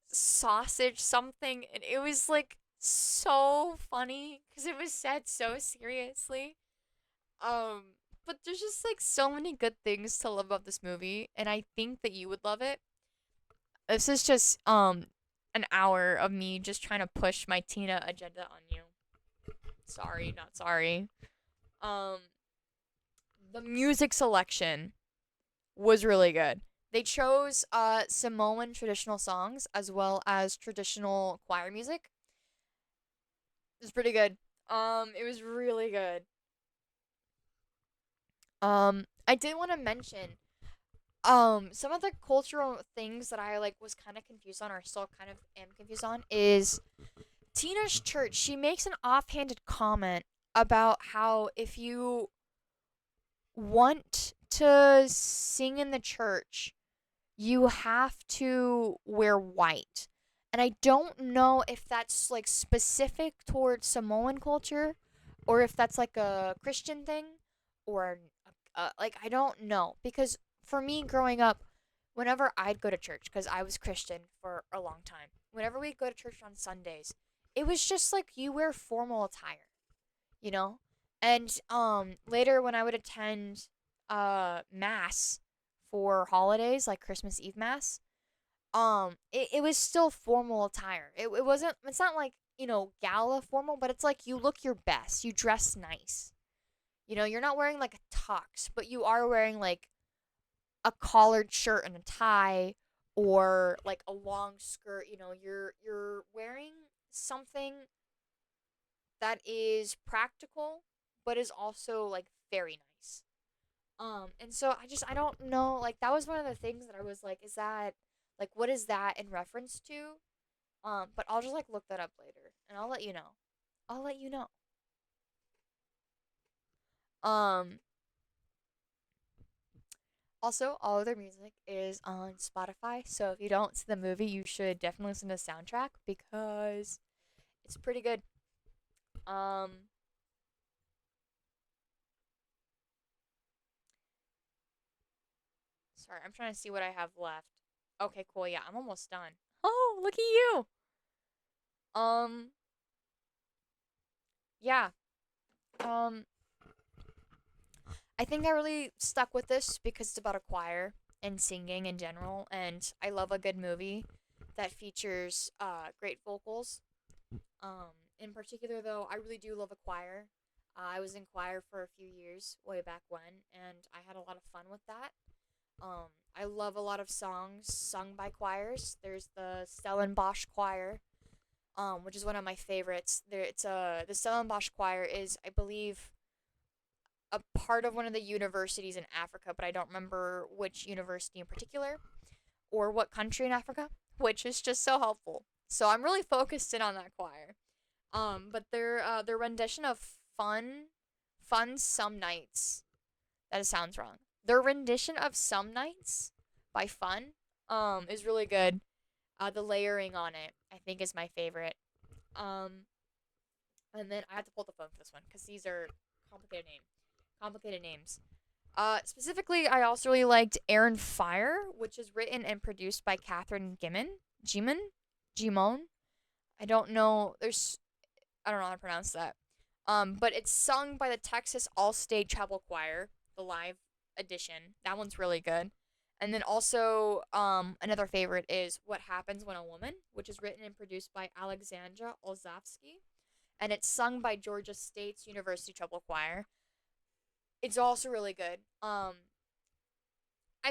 sausage something, and it was like so funny because it was said so seriously. um but there's just like so many good things to love about this movie, and I think that you would love it. This is just an hour of me just trying to push my Tina agenda on you. Sorry, not sorry. Um the music selection was really good. They chose Samoan traditional songs as well as traditional choir music. It was pretty good. It was really good. I did want to mention some of the cultural things that I like was kind of confused on, or still kind of am confused on, is Tina's church. She makes an offhanded comment about how if you want to sing in the church, you have to wear white. And I don't know if that's like specific towards Samoan culture or if that's like a Christian thing, or like I don't know, because for me growing up, whenever I'd go to church, because I was Christian for a long time, whenever we'd go to church on Sundays, it was just like you wear formal attire, you know? And later when I would attend mass for holidays like Christmas Eve mass, it was still formal attire. It wasn't, it's not like, gala formal, but it's like you look your best. You dress nice. You're not wearing like a tux, but you are wearing like a collared shirt and a tie, or like a long skirt. You're wearing something that is practical but is also like very nice. And so I don't know, like that was one of the things that I was like, is that like what is that in reference to? But I'll just like look that up later and I'll let you know. I'll let you know. Um Also, all of their music is on Spotify, so if you don't see the movie, you should definitely listen to the soundtrack because it's pretty good. Um Sorry, I'm trying to see what I have left. Okay, cool. Yeah, I'm almost done. Oh, look at you. Um yeah. Um I think I really stuck with this because it's about a choir and singing in general, and I love a good movie that features great vocals. In particular, though, I really do love a choir. I was in choir for a few years way back when, and I had a lot of fun with that. I love a lot of songs sung by choirs. There's the Stellenbosch Choir, which is one of my favorites. The Stellenbosch Choir is, I believe, a part of one of the universities in Africa, but I don't remember which university in particular or what country in Africa, which is just so helpful. So I'm really focused in on that choir. But their rendition of fun some nights. That sounds wrong. Their rendition of some nights by Fun. is really good. The layering on it, I think, is my favorite. Um, and then I have to pull the phone for this one because these are complicated name, complicated names. Specifically, I also really liked Aaron Fire, which is written and produced by Catherine Gimon, Gimon. I don't know. I don't know how to pronounce that. But it's sung by the Texas All State Treble Choir, the live edition. That one's really good. And then also, another favorite is What Happens When a Woman, which is written and produced by Alexandra Olzavsky, and it's sung by Georgia State's University Treble Choir. It's also really good. I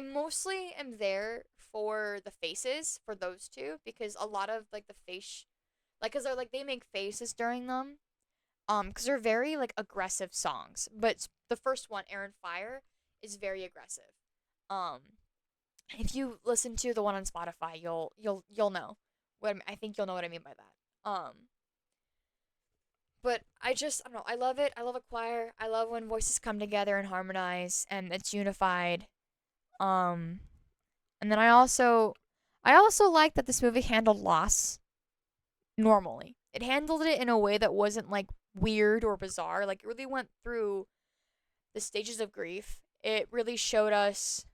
mostly am there for the faces for those two because a lot of like the face, like, cause they're like they make faces during them. Cause they're very like aggressive songs. But the first one, Aaron Fire, is very aggressive. Um, if you listen to the one on Spotify, you'll know I think you'll know what I mean by that. But I don't know. I love it. I love a choir. I love when voices come together and harmonize and it's unified. Um, and then I also like that this movie handled loss normally. It handled it in a way that wasn't like weird or bizarre. Like it really went through the stages of grief. It really showed us,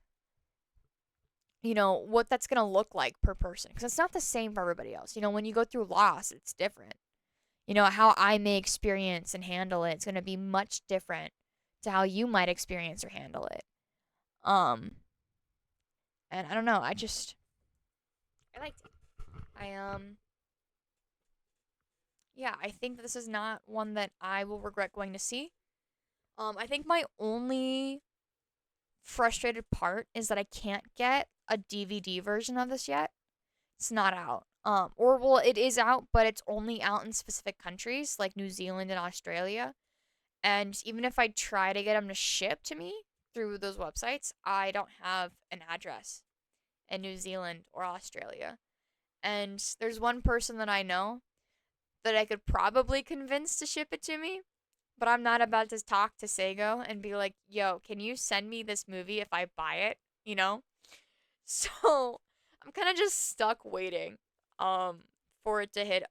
what that's going to look like per person because it's not the same for everybody else. When you go through loss, it's different. How I may experience and handle it, it's going to be much different to how you might experience or handle it. Um, and I don't know, I liked it. I yeah, I think this is not one that I will regret going to see. I think my only frustrated part is that I can't get a DVD version of this yet. It's not out. Or well, it is out, but it's only out in specific countries like New Zealand and Australia. And even if I try to get them to ship to me through those websites, I don't have an address in New Zealand or Australia. And there's one person that I know that I could probably convince to ship it to me, but I'm not about to talk to Sego and be like, yo, can you send me this movie if I buy it? You know? So I'm kind of just stuck waiting for it to hit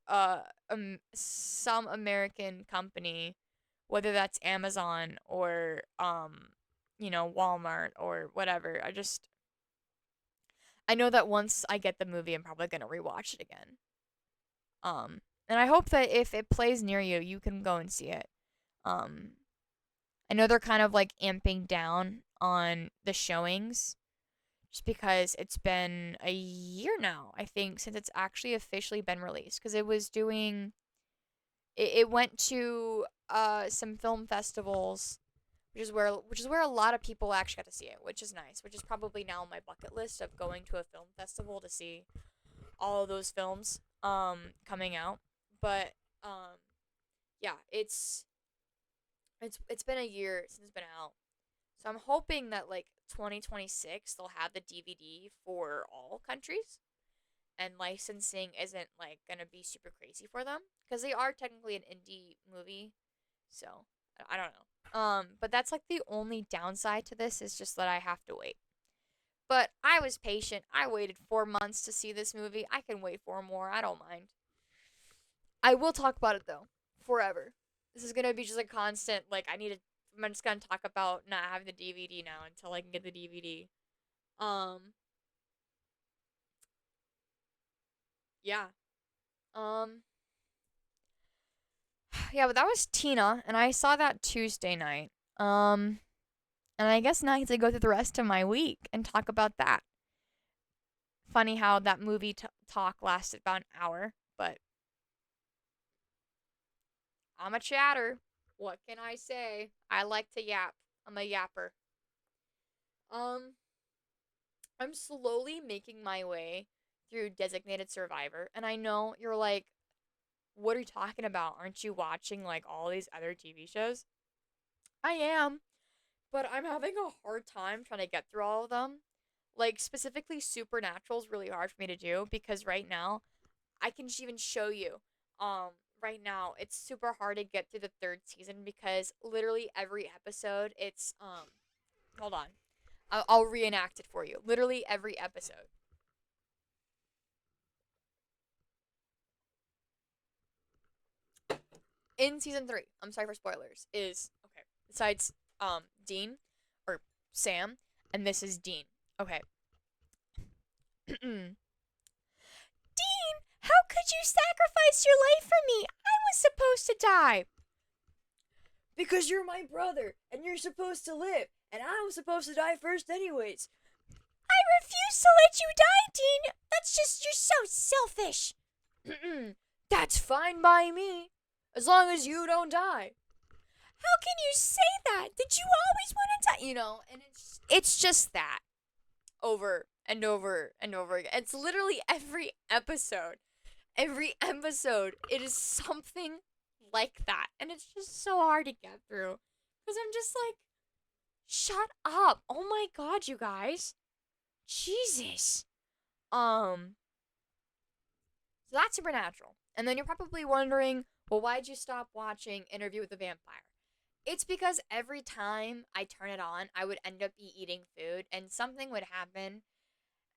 some American company, whether that's Amazon or Walmart or whatever. I know that once I get the movie I'm probably going to rewatch it again. Um and I hope that if it plays near you, you can go and see it. Um I know they're kind of like amping down on the showings just because it's been a year now, I think, since it's actually officially been released. Because it went to some film festivals, which is where a lot of people actually got to see it, which is nice. Which is probably now on my bucket list of going to a film festival to see all of those films coming out. But yeah, it's been a year since it's been out. So I'm hoping that like 2026 they'll have the DVD for all countries and licensing isn't like going to be super crazy for them because they are technically an indie movie. So, I don't know. But that's like the only downside to this is just that I have to wait. But I was patient. I waited 4 months to see this movie. I can wait 4 more. I don't mind. I will talk about it though, forever. This is gonna be just a constant. Like I'm just gonna talk about not having the DVD now until I can get the DVD. Um, yeah. Um, yeah, but that was Tina, and I saw that Tuesday night. And I guess now I get to go through the rest of my week and talk about that. Funny how that movie talk lasted about an hour, but I'm a chatter. What can I say? I like to yap. I'm a yapper. Um, I'm slowly making my way through Designated Survivor, and I know you're like, what are you talking about? Aren't you watching like all these other TV shows? I am, but I'm having a hard time trying to get through all of them. Like specifically Supernatural is really hard for me to do because right now I can even show you. Right now it's super hard to get through the third season because literally every episode hold on. I'll reenact it for you. Literally every episode. in season 3, I'm sorry for spoilers, is okay. Besides Dean or Sam, and this is Dean. Okay. Dean, how could you sacrifice your life for me? I was supposed to die. Because you're my brother, and you're supposed to live, and I was supposed to die first anyways. I refuse to let you die, Dean. That's just, you're so selfish. That's fine by me, as long as you don't die. How can you say that? Did you always want to die? And it's just that over and over and over again. It's literally every episode. Every episode, it is something like that, and it's just so hard to get through because I'm just like, shut up! Oh my god, you guys, Jesus. So that's Supernatural, and then you're probably wondering, well, why'd you stop watching Interview with the Vampire? It's because every time I turn it on, I would end up eating food, and something would happen,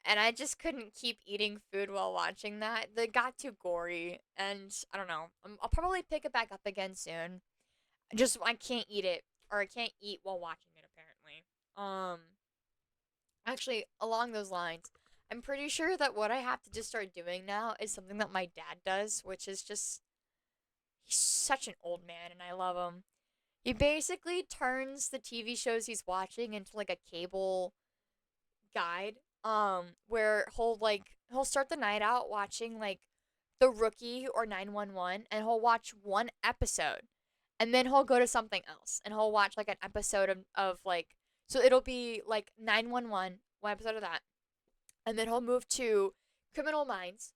and I just couldn't keep eating food while watching that. They got too gory, and I don't know. I'll probably pick it back up again soon. Just I can't eat it, or I can't eat while watching it. Apparently, actually, along those lines, I'm pretty sure that what I have to just start doing now is something that my dad does, which is just he's such an old man, and I love him. He basically turns the TV shows he's watching into like a cable guide, where he'll start the night out watching like The Rookie or 911, and he'll watch one episode, and then he'll go to something else, and he'll watch like an episode of like, so it'll be like 911, one episode of that, and then he'll move to Criminal Minds,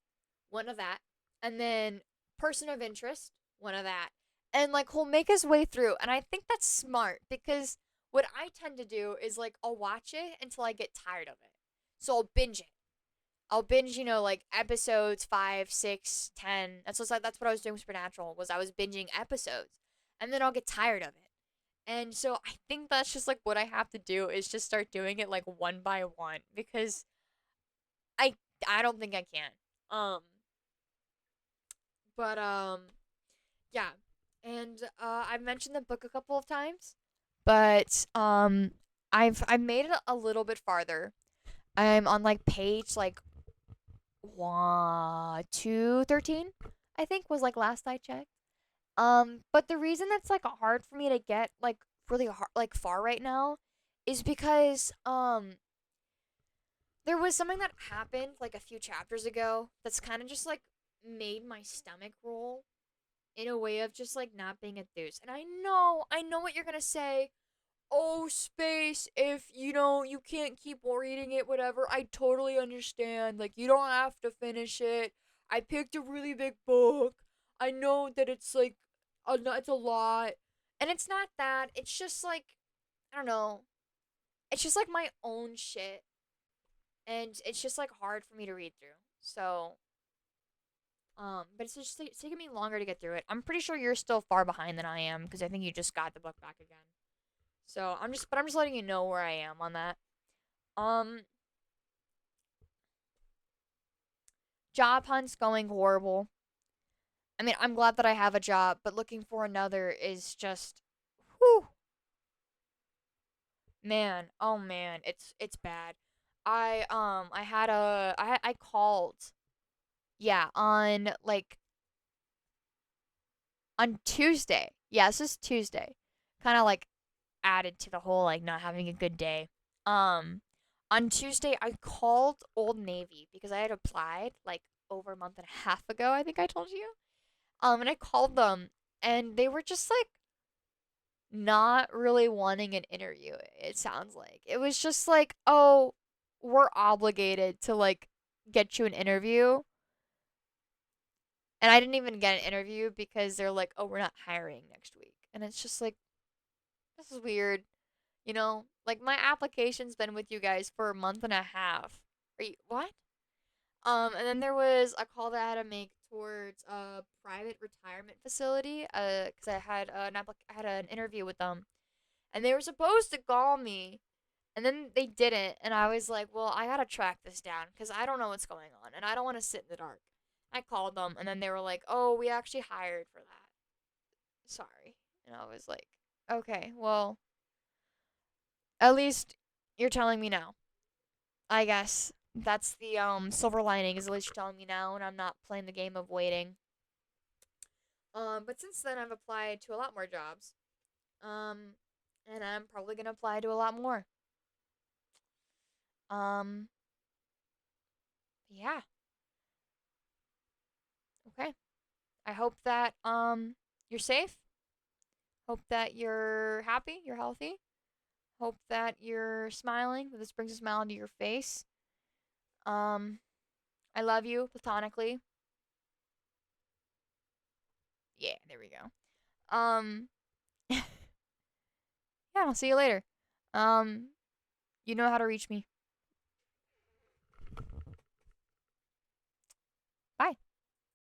one of that, and then Person of Interest, one of that, and like he'll make his way through, and I think that's smart because what I tend to do is like I'll watch it until I get tired of it, so I'll binge it. I'll binge, like episodes 5, 6, 10. That's what I was doing with Supernatural, was I was binging episodes, and then I'll get tired of it. And so I think that's just like what I have to do is just start doing it like one by one because I I don't think I can. Um, but yeah, and I've mentioned the book a couple of times, but I've made it a little bit farther. I'm on like page like 213, I think was like last I checked. But the reason that's like hard for me to get like really hard, like far right now is because there was something that happened like a few chapters ago that's kind of just like made my stomach roll in a way of just like not being enthused. And I know what you're gonna say. Oh, Space, if you can't keep reading it, whatever, I totally understand. Like, you don't have to finish it. I picked a really big book. I know that it's like it's a lot. And it's not that. It's just like, I don't know. It's just like my own shit. And it's just like hard for me to read through. So, but it's just like, it's taking me longer to get through it. I'm pretty sure you're still far behind than I am because I think you just got the book back again. So I'm just letting you know where I am on that. Um, Job hunt's going horrible. I mean, I'm glad that I have a job, but looking for another is just, whew, man. Oh man, it's bad. I called, yeah, on Tuesday. Yeah, this is Tuesday. Kind of like added to the whole like not having a good day. Um, on Tuesday I called Old Navy because I had applied like over a month and a half ago. I think I told you. And I called them, and they were just like not really wanting an interview. It sounds like it was just like, oh, we're obligated to like get you an interview, and I didn't even get an interview because they're like, oh, we're not hiring next week, and it's just like, this is weird. Like my application's been with you guys for a month and a half. Are you what? And then there was a call that I had to make towards a private retirement facility. Cause I had an interview with them, and they were supposed to call me, and then they didn't, and I was like, well, I gotta track this down, cause I don't know what's going on, and I don't want to sit in the dark. I called them, and then they were like, oh, we actually hired for that. sorry. And I was like, okay, well, at least you're telling me now. I guess that's the silver lining is at least you're telling me now, and I'm not playing the game of waiting. But since then I've applied to a lot more jobs. Um, and I'm probably gonna apply to a lot more. Um, yeah. Okay. I hope that you're safe. Hope that you're happy, you're healthy. Hope that you're smiling, that this brings a smile into your face. Um, I love you platonically. Yeah, there we go. Yeah, I'll see you later. Um, you know how to reach me. Bye.